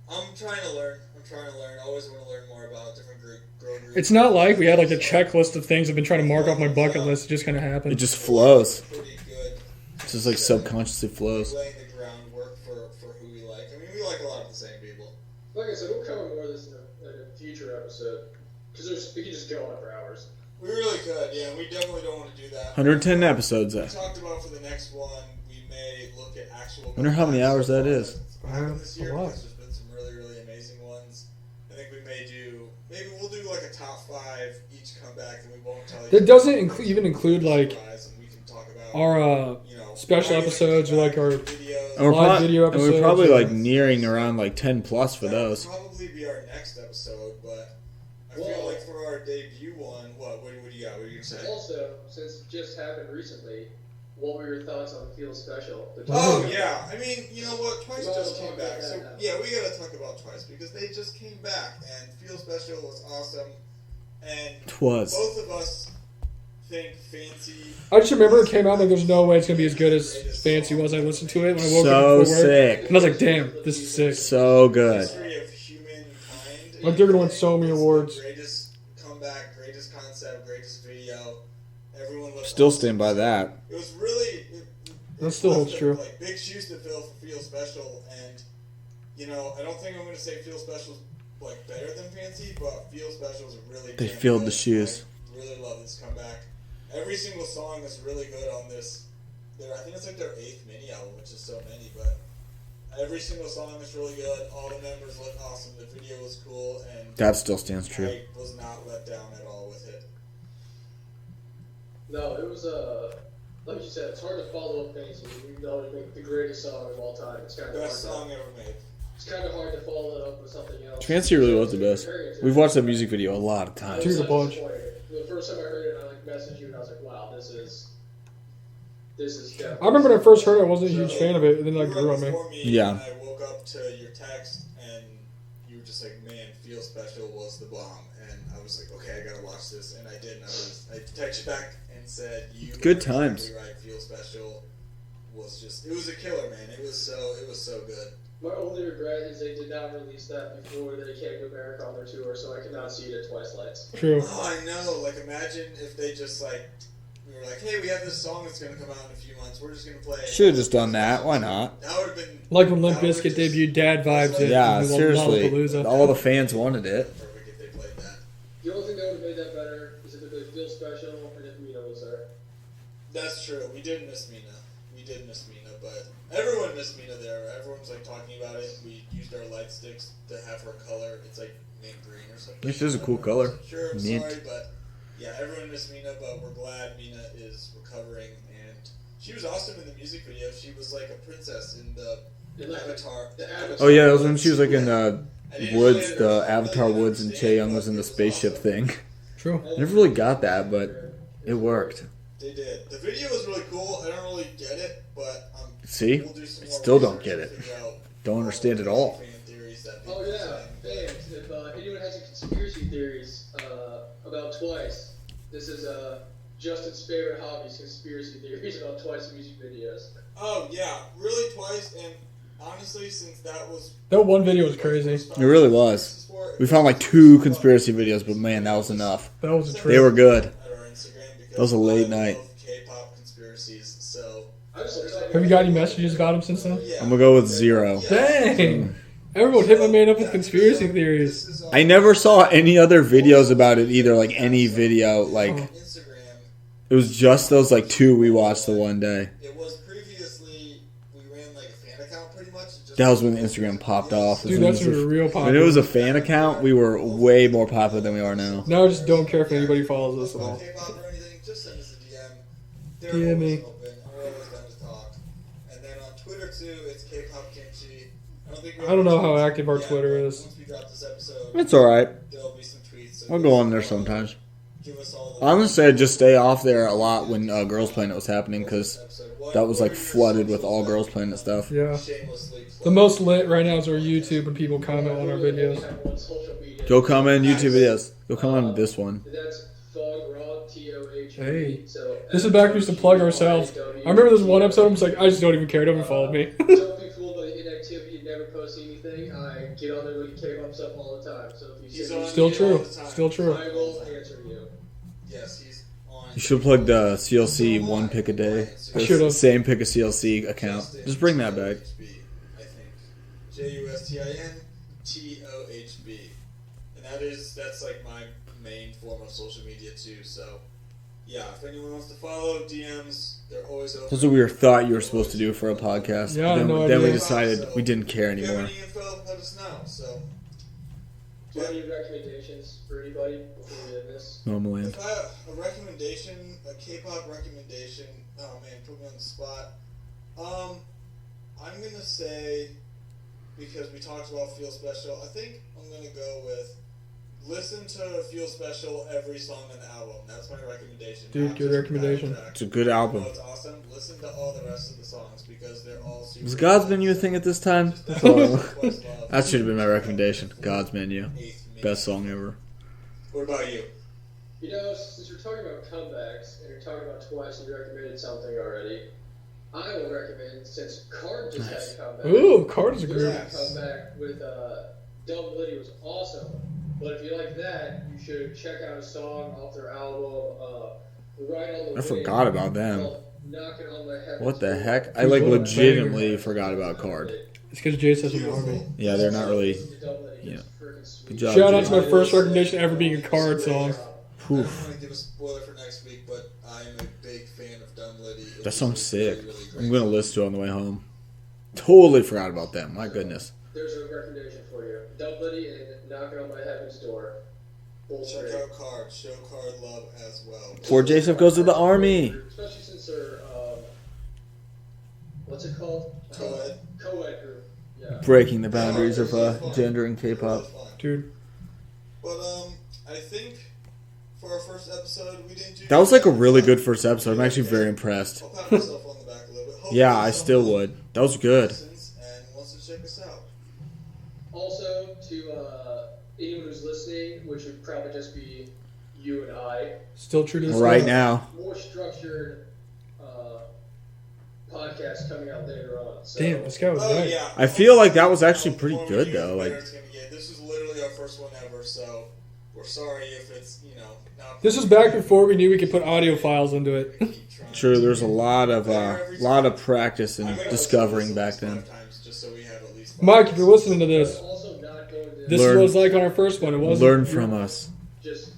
Speaker 3: I'm trying to learn. I always want to learn more about different girl groups.
Speaker 2: It's not like we had a checklist of things I've been trying to mark off my bucket list. It just kind of happened.
Speaker 1: It just flows.
Speaker 3: Pretty good.
Speaker 1: It's just subconsciously flows.
Speaker 3: Laying the groundwork for who we like. I mean, we like a lot of the same people.
Speaker 4: Like I said, we'll cover more of this in a future episode. Because we could just go on for hours.
Speaker 3: We really could, yeah. We definitely don't want to do that.
Speaker 1: 110 episodes.
Speaker 3: We talked about for the next one, we may look at actual.
Speaker 1: Wonder how many hours that is.
Speaker 3: This year,
Speaker 2: A lot.
Speaker 3: because there's been some really, really amazing ones. I think we maybe we'll do a top 5 each come back, and we won't tell you.
Speaker 2: That doesn't even include
Speaker 3: and we can talk about
Speaker 2: our special episodes or our
Speaker 3: videos.
Speaker 1: And we're,
Speaker 2: live video
Speaker 1: and we're
Speaker 2: episodes.
Speaker 1: probably nearing around 10 plus for
Speaker 3: That would
Speaker 1: those.
Speaker 3: probably be our next episode, but I feel like for our debut one, what do you got? What are you gonna say?
Speaker 4: Also, since it just happened recently, what were your thoughts on Feel Special?
Speaker 3: Oh yeah, I mean, you know what? Twice
Speaker 4: Well,
Speaker 3: just
Speaker 4: we'll
Speaker 3: came
Speaker 4: talk
Speaker 3: back,
Speaker 4: about
Speaker 3: so
Speaker 4: that now.
Speaker 3: yeah, we gotta talk about Twice because they just came back, and Feel Special was awesome, and
Speaker 1: Twas.
Speaker 3: both of us think Fancy.
Speaker 2: I just remember it came out there's no way it's going to be as good as Fancy was. I listened to it when I woke
Speaker 1: So
Speaker 2: up before work.
Speaker 1: sick.
Speaker 2: And I was like, damn, this is sick.
Speaker 1: So good.
Speaker 3: History of humankind.
Speaker 2: Like, they're gonna win so many awards.
Speaker 3: Greatest comeback, greatest concept, greatest video. Everyone looked
Speaker 1: Still
Speaker 3: awesome.
Speaker 1: stand by that.
Speaker 3: It was really.
Speaker 2: That still holds true.
Speaker 3: Big shoes to fill for Feel Special, and I don't think I'm going to say Feel Special's better than Fancy, but Feel Special is really.
Speaker 1: They
Speaker 3: damn
Speaker 1: filled
Speaker 3: good.
Speaker 1: the shoes.
Speaker 3: I really love this comeback. Every single song is really good on this. I think it's their 8th mini album, which is so many, but every single song is really good. All the members look awesome. The video was cool, and
Speaker 1: That still stands true.
Speaker 3: I was not let down at all with it.
Speaker 4: No, it was like you said, it's hard to follow up Fancy. We always make the greatest song of all time. It's kind of
Speaker 3: Best
Speaker 4: hard
Speaker 3: song ever made.
Speaker 4: It's kind of hard to follow it up with something else.
Speaker 1: Fancy really was the best. We've watched that music video a lot of
Speaker 4: I
Speaker 1: times.
Speaker 2: Choose
Speaker 4: was
Speaker 2: a bunch.
Speaker 4: disappointed. The first time I heard it, I messaged you and I was like, "Wow, this is definitely."
Speaker 2: I remember when I first heard it, I wasn't a huge fan of it, and then it grew on me.
Speaker 3: Before me,
Speaker 1: Yeah.
Speaker 3: and I woke up to your text, and you were just like, "Man, Feel Special was the bomb," and I was like, "Okay, I gotta watch this," and I did. And I texted you back and said, "You
Speaker 1: Good
Speaker 3: were
Speaker 1: times.
Speaker 3: exactly right. Feel Special was it was a killer, man. It was so good."
Speaker 4: My only regret is they did not release that before they came to America on their tour, so I could not see it at Twice Lights.
Speaker 2: True.
Speaker 3: Oh, I know. Imagine if they just we were like, "Hey, we have this song that's gonna come out in a few months. We're just gonna play it."
Speaker 1: Should have just done that. Why not?
Speaker 3: That would have been
Speaker 2: Like when Limp
Speaker 3: that would've
Speaker 2: Bizkit
Speaker 3: just-
Speaker 2: debuted Dad Vibes at
Speaker 1: Yeah, seriously.
Speaker 2: Lollapalooza.
Speaker 1: All the fans wanted it.
Speaker 3: perfect if they played that.
Speaker 4: The only thing that would have made that better is if they Feel Special and if Mina was there.
Speaker 3: That's true. We did miss Mina, but everyone missed Mina there. Everyone's talking about it. We used our light sticks to have her color. It's mint green or something.
Speaker 1: This is a cool color.
Speaker 3: Sure, I'm
Speaker 1: Mint.
Speaker 3: sorry, but yeah, everyone missed Mina, but we're glad Mina is recovering, and she was awesome in the music video. She was like a princess in the Avatar.
Speaker 1: Oh yeah, that was when she was in the
Speaker 3: I didn't
Speaker 1: woods,
Speaker 3: really
Speaker 1: the
Speaker 3: understand
Speaker 1: Avatar woods, and Chae Young was in the
Speaker 3: what it
Speaker 1: spaceship
Speaker 3: awesome.
Speaker 1: thing.
Speaker 2: True.
Speaker 1: Never really got that, but it worked.
Speaker 3: They did. The video was really cool. I don't really get it, but
Speaker 1: See?
Speaker 3: we'll do some
Speaker 1: I
Speaker 3: more
Speaker 1: still don't
Speaker 3: research
Speaker 1: get
Speaker 3: to
Speaker 1: it.
Speaker 3: figure out
Speaker 1: Don't understand it all.
Speaker 3: fan theories that people
Speaker 4: Oh
Speaker 3: are
Speaker 4: yeah,
Speaker 3: saying.
Speaker 4: fans. If anyone has any conspiracy theories about Twice, this is Justin's favorite hobbies, conspiracy theories about Twice music videos.
Speaker 3: Oh yeah, really Twice, and honestly, since that
Speaker 2: one video was crazy.
Speaker 1: It really was. We found like 2 conspiracy videos, but man, that was enough.
Speaker 2: That was a trip.
Speaker 1: They were good.
Speaker 3: That
Speaker 1: was a late night.
Speaker 3: K-pop conspiracies, so.
Speaker 2: Have you got any messages about him since then?
Speaker 3: Yeah.
Speaker 1: I'm gonna go with 0.
Speaker 2: Dang! Everyone hit my man up with conspiracy theories.
Speaker 1: I never saw any other videos about it either, like any video. Like,
Speaker 3: Instagram.
Speaker 1: it was just those like 2 we watched the one day.
Speaker 3: It was previously, we ran like a fan account pretty much.
Speaker 1: That was when Instagram popped off.
Speaker 2: Dude, that's when we were real popular.
Speaker 1: When it was a fan account, we were way more popular than we are now.
Speaker 2: Now I just don't care if anybody follows us at all.
Speaker 3: K-pop or anything, just send us a DM. They're
Speaker 2: DM me.
Speaker 3: always open. We're always down to talk. And then on Twitter too, it's Kpop Kimchi.
Speaker 2: I don't know how active our Twitter is.
Speaker 3: Once we drop this episode,
Speaker 1: It's alright.
Speaker 3: there'll be some tweets. So
Speaker 1: I'll go on there sometimes.
Speaker 3: Give us all the
Speaker 1: I'm gonna say just stay off there a lot when Girls Planet was happening because that was like flooded with all Girls Planet stuff.
Speaker 2: Yeah.
Speaker 3: shamelessly
Speaker 2: The most lit right now is our YouTube and people comment on our videos.
Speaker 1: Go comment on YouTube videos. Go comment on this one.
Speaker 4: That's Thug Raw, TOH.
Speaker 2: Hey. This is back when we used to plug ourselves. I remember this one episode, I was like, I just don't even care, don't even follow me.
Speaker 4: Don't be fooled by the inactivity, never post anything. I get on there with K-pop stuff all the time. So if you see me,
Speaker 2: Still true. Still true.
Speaker 4: I will answer you.
Speaker 3: Yes, he's on.
Speaker 1: You should plug the CLC one pick a day.
Speaker 2: I should've.
Speaker 1: Same pick a CLC account. Just bring that back.
Speaker 3: I think JUSTINTOHB, and that's like my main form of social media too. So yeah, if anyone wants to follow, DMs, they're always open.
Speaker 1: That's what we thought you were supposed to do for a podcast.
Speaker 2: Yeah, I had no
Speaker 1: then we
Speaker 2: idea.
Speaker 1: decided we didn't care
Speaker 3: If you have
Speaker 1: anymore.
Speaker 3: any info, let us know. So
Speaker 4: Do you have any recommendations for anybody before we end this?
Speaker 1: Normally.
Speaker 3: if I have a recommendation, a K-pop recommendation, oh man, put me on the spot. I'm gonna say, because we talked about Feel Special, I think I'm gonna go with listen to Feel Special every song on the album. That's my recommendation.
Speaker 2: Dude,
Speaker 3: Not
Speaker 2: good
Speaker 3: just
Speaker 2: recommendation.
Speaker 3: the track.
Speaker 1: It's a good
Speaker 3: You know
Speaker 1: album.
Speaker 3: it's awesome. Listen to all the rest of the songs because they're all super.
Speaker 1: Was God's Menu a thing at this time?
Speaker 3: Just
Speaker 1: That should have been my recommendation. God's Menu. Best song ever.
Speaker 3: What about you?
Speaker 4: You know, since you're talking about comebacks and you're talking about Twice and you recommended something already, I will recommend, since Card just had a comeback.
Speaker 2: Ooh, Card is a
Speaker 4: Their
Speaker 2: group.
Speaker 4: comeback with Dumb Liddy was awesome. But if you like that, you should check out a song off their album, Right on the
Speaker 1: I forgot about them.
Speaker 4: called Knocking on My Heaven's
Speaker 1: What the
Speaker 4: Door.
Speaker 1: heck? I like legitimately forgot about Card.
Speaker 2: It's because Jay says an army.
Speaker 1: Yeah, they're not really.
Speaker 4: Listen to Dumb Liddy,
Speaker 1: Yeah.
Speaker 4: it's freaking sweet.
Speaker 1: Good job.
Speaker 2: Shout out to
Speaker 1: Jay.
Speaker 2: my first recommendation ever being a Card song.
Speaker 3: I don't want to give a spoiler for next week, but I am a big fan of Dumb Liddy.
Speaker 1: That sounds sick.
Speaker 3: Really, really
Speaker 1: I'm
Speaker 3: great.
Speaker 1: gonna listen to it on the way home. Totally forgot about them. My goodness.
Speaker 4: There's a recommendation for you. Dumb Liddy and Knocking on My Heaven's Door. Both
Speaker 3: Check
Speaker 4: great.
Speaker 3: out Card. Show Card love as well.
Speaker 1: Before Joseph goes to the army.
Speaker 4: Especially since they're, what's it called?
Speaker 3: Co-ed.
Speaker 4: Co-ed group. Yeah.
Speaker 1: Breaking the boundaries of gender and K-pop.
Speaker 2: Dude.
Speaker 3: But I think for our first episode, we didn't do.
Speaker 1: That was like a really good first episode. I'm actually very impressed.
Speaker 3: I'll pat myself on the back a little bit. Hopefully
Speaker 1: Yeah, I still
Speaker 3: someone
Speaker 1: would. That was good.
Speaker 3: listens and wants to check us out.
Speaker 4: Also, to anyone who's listening, which would probably just be you and I,
Speaker 2: Still true to this
Speaker 1: Right
Speaker 2: day.
Speaker 1: now.
Speaker 4: more structured podcast coming out later on. So,
Speaker 2: Damn, this guy was
Speaker 3: Oh
Speaker 2: right.
Speaker 3: yeah.
Speaker 1: I feel like that was actually pretty good, though. Like,
Speaker 3: This is literally our first one ever, so we're sorry if it's not.
Speaker 2: This is back before we knew we could put audio files into it.
Speaker 1: true. There's a lot of practice and discovering back then.
Speaker 2: Mike, if you're listening to this,
Speaker 4: also not going to
Speaker 2: this is what it was like on our first one. It wasn't.
Speaker 1: Learn from us.
Speaker 4: just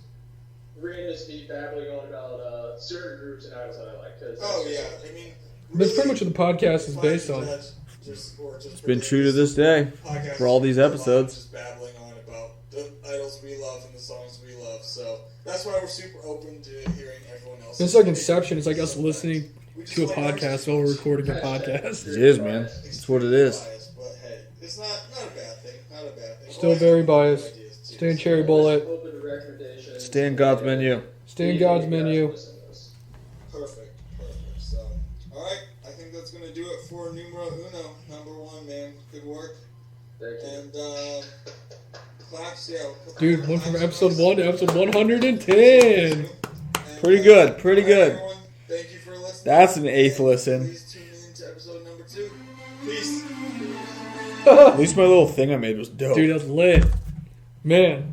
Speaker 4: randomly me babbling on about certain groups and idols that I like.
Speaker 3: Oh yeah, I mean.
Speaker 2: That's pretty much what the podcast is based on.
Speaker 1: It's been true to this day for all these episodes.
Speaker 3: Just babbling on about the idols we love and the songs we love. So that's why we're super open to hearing everyone else.
Speaker 2: It's like Inception. It's like us listening to a podcast while we're recording a podcast.
Speaker 1: It is, man. It's what it is.
Speaker 3: But hey, it's not a bad thing. Not a bad thing.
Speaker 2: Still very biased. Stay in Cherry Bullet.
Speaker 4: Open to recommendations.
Speaker 1: Stay in God's menu.
Speaker 2: Stay in God's menu.
Speaker 3: Perfect. So, all right. I think that's gonna do it for numero uno, number one, man. Good work.
Speaker 4: Thank you.
Speaker 3: And claps, yeah.
Speaker 2: Dude, went from episode 1 to episode 110.
Speaker 1: Pretty good. Pretty good.
Speaker 3: Everyone, thank you for listening.
Speaker 1: That's an 8th listen.
Speaker 3: Please tune in to episode number 2. Peace.
Speaker 1: At least my little thing I made was dope.
Speaker 2: Dude, that's lit. Man,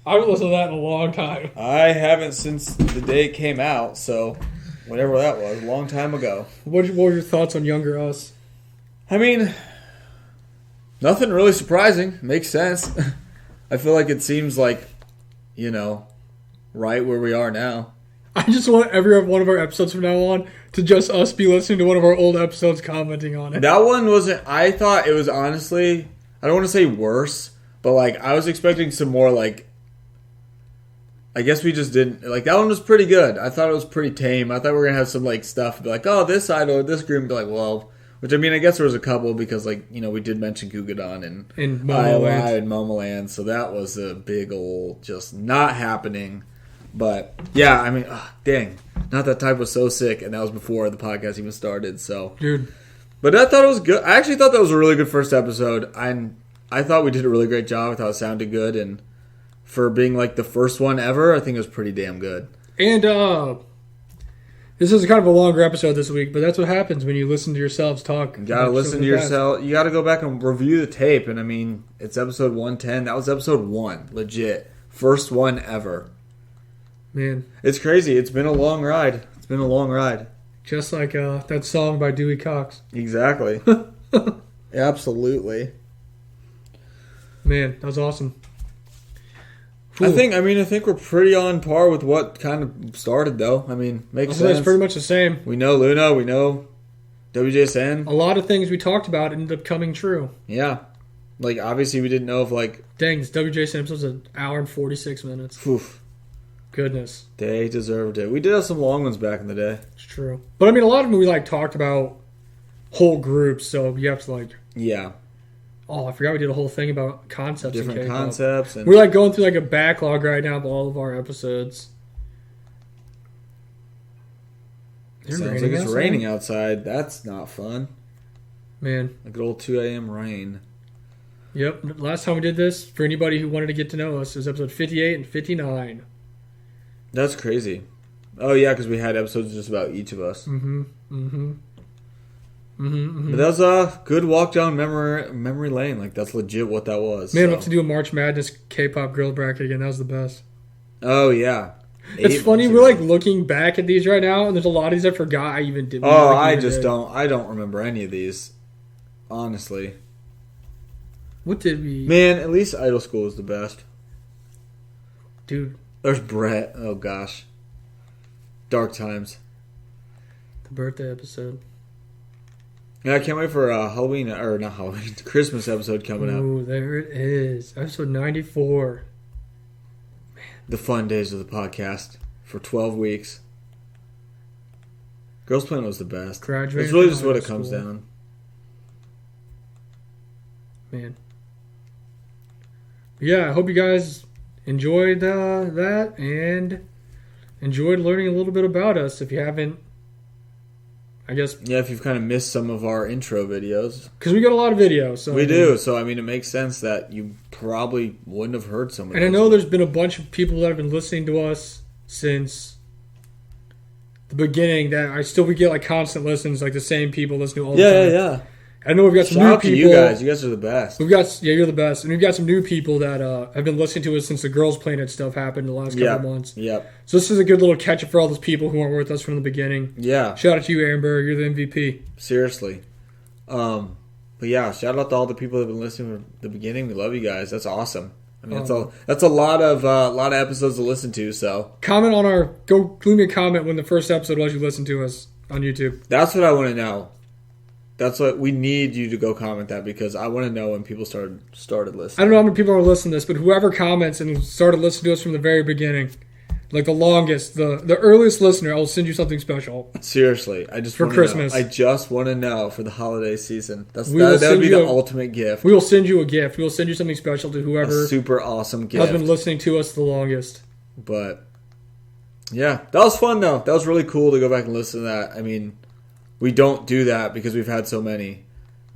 Speaker 2: I haven't listened to that in a long time.
Speaker 1: I haven't since the day it came out, so whatever that was, a long time ago.
Speaker 2: What were your thoughts on Younger Us?
Speaker 1: I mean, nothing really surprising. Makes sense. I feel like it seems like, right where we are now.
Speaker 2: I just want every one of our episodes from now on to just us be listening to one of our old episodes, commenting on it.
Speaker 1: That one wasn't, I thought it was honestly, I don't want to say worse, but I was expecting some more I guess we just didn't, that one was pretty good. I thought it was pretty tame. I thought we were going to have some stuff, be oh, this side or this group, and be well, which I mean, I guess there was a couple because we did mention Gugadon and Momoland and Momoland, so that was a big old just not happening. But yeah, I mean, dang, Not That Type was so sick, and that was before the podcast even started. So,
Speaker 2: dude,
Speaker 1: but I thought it was good. I actually thought that was a really good first episode. I thought we did a really great job. I thought it sounded good, and for being the first one ever, I think it was pretty damn good.
Speaker 2: And this is kind of a longer episode this week, but that's what happens when you listen to yourselves talk.
Speaker 1: You gotta listen to yourself. You gotta go back and review the tape. And I mean, it's episode 110. That was episode 1, legit, first one ever.
Speaker 2: Man,
Speaker 1: it's crazy. It's been a long ride.
Speaker 2: Just like that song by Dewey Cox.
Speaker 1: Exactly. Absolutely.
Speaker 2: Man, that was awesome.
Speaker 1: Cool. I think we're pretty on par with what kind of started, though. I mean, makes sense.
Speaker 2: It's pretty much the same.
Speaker 1: We know Luna. We know WJSN.
Speaker 2: A lot of things we talked about ended up coming true.
Speaker 1: Yeah. Obviously, we didn't know if,
Speaker 2: Dang, this WJSN episode was an hour and 46 minutes.
Speaker 1: Oof.
Speaker 2: Goodness.
Speaker 1: They deserved it. We did have some long ones back in the day.
Speaker 2: It's true. But, I mean, a lot of them we, talked about whole groups, so you have to,
Speaker 1: Yeah.
Speaker 2: Oh, I forgot we did a whole thing about concepts.
Speaker 1: Different concepts. And
Speaker 2: we're going through a backlog right now of all of our episodes.
Speaker 1: Sounds like it's raining outside. That's not fun.
Speaker 2: Man.
Speaker 1: A good old 2 a.m. rain.
Speaker 2: Yep. Last time we did this, for anybody who wanted to get to know us, it was episode 58 and 59.
Speaker 1: That's crazy. Oh, yeah, because we had episodes just about each of us. But that was a good walk down memory lane. That's legit what that was.
Speaker 2: Man, we'll have to do a March Madness K-pop girl bracket again. That was the best.
Speaker 1: Oh, yeah.
Speaker 2: It's funny, we're looking back at these right now, and there's a lot of these I forgot I even did.
Speaker 1: I don't remember any of these. Honestly.
Speaker 2: What did we...
Speaker 1: Man, at least Idol School is the best.
Speaker 2: Dude.
Speaker 1: There's Brett. Oh, gosh. Dark times.
Speaker 2: The birthday episode.
Speaker 1: Yeah, I can't wait for Halloween, or not Halloween, Christmas episode coming up.
Speaker 2: Oh, there it is. Episode 94.
Speaker 1: Man. The fun days of the podcast for 12 weeks. Girls Planet was the best.
Speaker 2: Graduating.
Speaker 1: It's really just what it comes down.
Speaker 2: Man. Yeah, I hope you guys enjoyed that and enjoyed learning a little bit about us. If you haven't, I guess...
Speaker 1: Yeah, if you've kind of missed some of our intro videos.
Speaker 2: Because we got a lot of videos. So
Speaker 1: we do. So, I mean, it makes sense that you probably wouldn't have heard some of
Speaker 2: And I know there's been a bunch of people that have been listening to us since the beginning that we get, constant listens, the same people listening all the time.
Speaker 1: Yeah.
Speaker 2: I know we've got some
Speaker 1: Shout
Speaker 2: new
Speaker 1: out to
Speaker 2: people.
Speaker 1: you guys. You guys are the best.
Speaker 2: You're the best. And we've got some new people that have been listening to us since the Girls Planet stuff happened the last couple of months.
Speaker 1: Yep.
Speaker 2: So this is a good little catch-up for all those people who weren't with us from the beginning.
Speaker 1: Yeah.
Speaker 2: Shout out to you, Amber. You're the MVP.
Speaker 1: Seriously. But yeah, shout out to all the people that have been listening from the beginning. We love you guys. That's awesome. I mean, that's a lot of episodes to listen to. So
Speaker 2: comment on go leave me a comment when the first episode was you listened to us on YouTube.
Speaker 1: That's what I want to know. That's what we need you to go comment that because I want to know when people started listening.
Speaker 2: I don't know how many people are listening to this, but whoever comments and started listening to us from the very beginning, the longest, the earliest listener, I'll send you something special.
Speaker 1: Seriously, I just
Speaker 2: for Christmas.
Speaker 1: I just want to know for the holiday season. That would be the ultimate gift.
Speaker 2: We will send you a gift. We will send you something special to whoever
Speaker 1: a super awesome gift
Speaker 2: has been listening to us the longest.
Speaker 1: But yeah, that was fun though. That was really cool to go back and listen to that. I mean. We don't do that because we've had so many,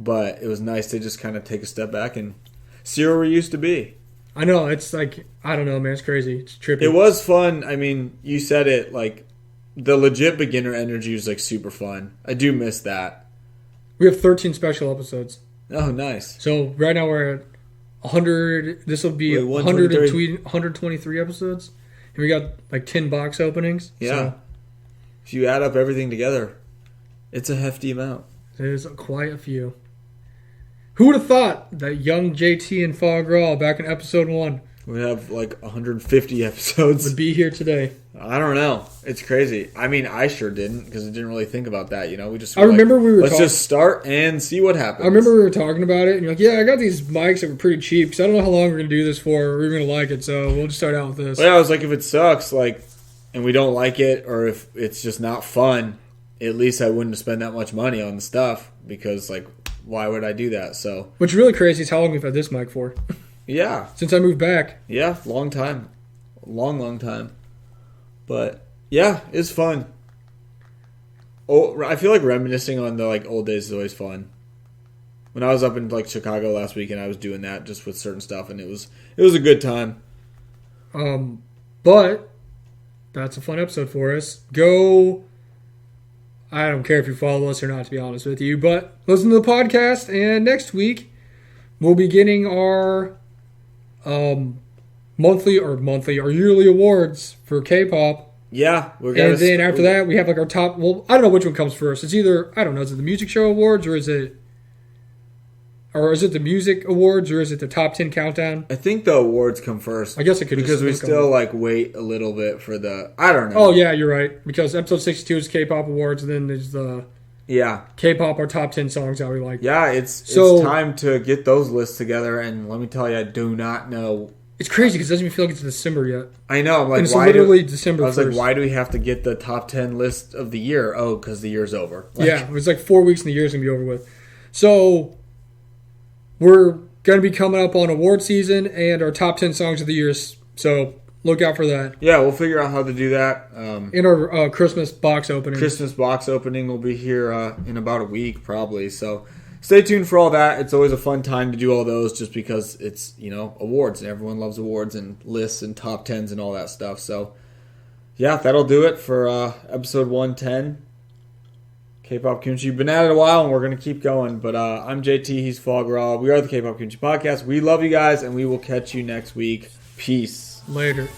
Speaker 1: but it was nice to just kind of take a step back and see where we used to be.
Speaker 2: I know, it's I don't know, man, it's crazy. It's trippy.
Speaker 1: It was fun. I mean, you said it the legit beginner energy was like super fun. I do miss that.
Speaker 2: We have 13 special episodes.
Speaker 1: Oh, nice.
Speaker 2: So right now we're at 100. This will be 123 episodes. And we got like 10 box openings.
Speaker 1: Yeah.
Speaker 2: So
Speaker 1: if you add up everything together, it's a hefty amount.
Speaker 2: There's quite a few. Who would have thought that young JT and Fog Raw back in episode 1
Speaker 1: we have like 150 episodes.
Speaker 2: would be here today?
Speaker 1: I don't know. It's crazy. I mean, I sure didn't because I didn't really think about that. You know, we just.
Speaker 2: I remember we were.
Speaker 1: Let's just start and see what happens.
Speaker 2: I remember we were talking about it, and you're like, "Yeah, I got these mics that were pretty cheap, so I don't know how long we're gonna do this for. Or we're gonna like it, so we'll just start out with this."
Speaker 1: Well, yeah, I was like, if it sucks, like, and we don't like it, or if it's just not fun, at least I wouldn't spend that much money on the stuff because, like, why would I do that? So.
Speaker 2: What's really crazy is how long we've had this mic for.
Speaker 1: Yeah.
Speaker 2: Since I moved back.
Speaker 1: Yeah, long time. Long time. But, yeah, it's fun. Oh, I feel like reminiscing on the like old days is always fun. When I was up in like Chicago last weekend, I was doing that just with certain stuff, and it was a good time.
Speaker 2: But that's a fun episode for us. Go. I don't care if you follow us or not, to be honest with you, but listen to the podcast, and next week we'll be getting our our yearly awards for K-pop.
Speaker 1: Yeah,
Speaker 2: and then after that we have like our top. Well, I don't know which one comes first. It's either is it the music show awards or is it the music awards or is it the top 10 countdown?
Speaker 1: I think the awards come first.
Speaker 2: I guess it could
Speaker 1: because we still like wait a little bit for the. I don't know.
Speaker 2: Oh yeah, you're right. Because episode 62 is K-pop awards, and then there's the.
Speaker 1: Yeah.
Speaker 2: K-pop, our top 10 songs that we like.
Speaker 1: Yeah, it's time to get those lists together, and let me tell you, I do not know.
Speaker 2: It's crazy because it doesn't even feel like it's December yet.
Speaker 1: I know. I'm like,
Speaker 2: and it's literally December 1st.
Speaker 1: I was like, why do we have to get the top 10 list of the year? Oh, because the year's over.
Speaker 2: Like, yeah, it was like 4 weeks and the year's going to be over with. So, we're going to be coming up on award season and our top 10 songs of the year. So, look out for that.
Speaker 1: Yeah, we'll figure out how to do that.
Speaker 2: In our Christmas box opening.
Speaker 1: Christmas box opening will be here in about a week, probably. So stay tuned for all that. It's always a fun time to do all those just because it's, awards. And everyone loves awards and lists and top tens and all that stuff. So, yeah, that'll do it for episode 110. Kpop Kimchi. Been at it a while, and we're going to keep going. But I'm JT. He's Fog Raw. We are the Kpop Kimchi Podcast. We love you guys, and we will catch you next week. Peace.
Speaker 2: Later.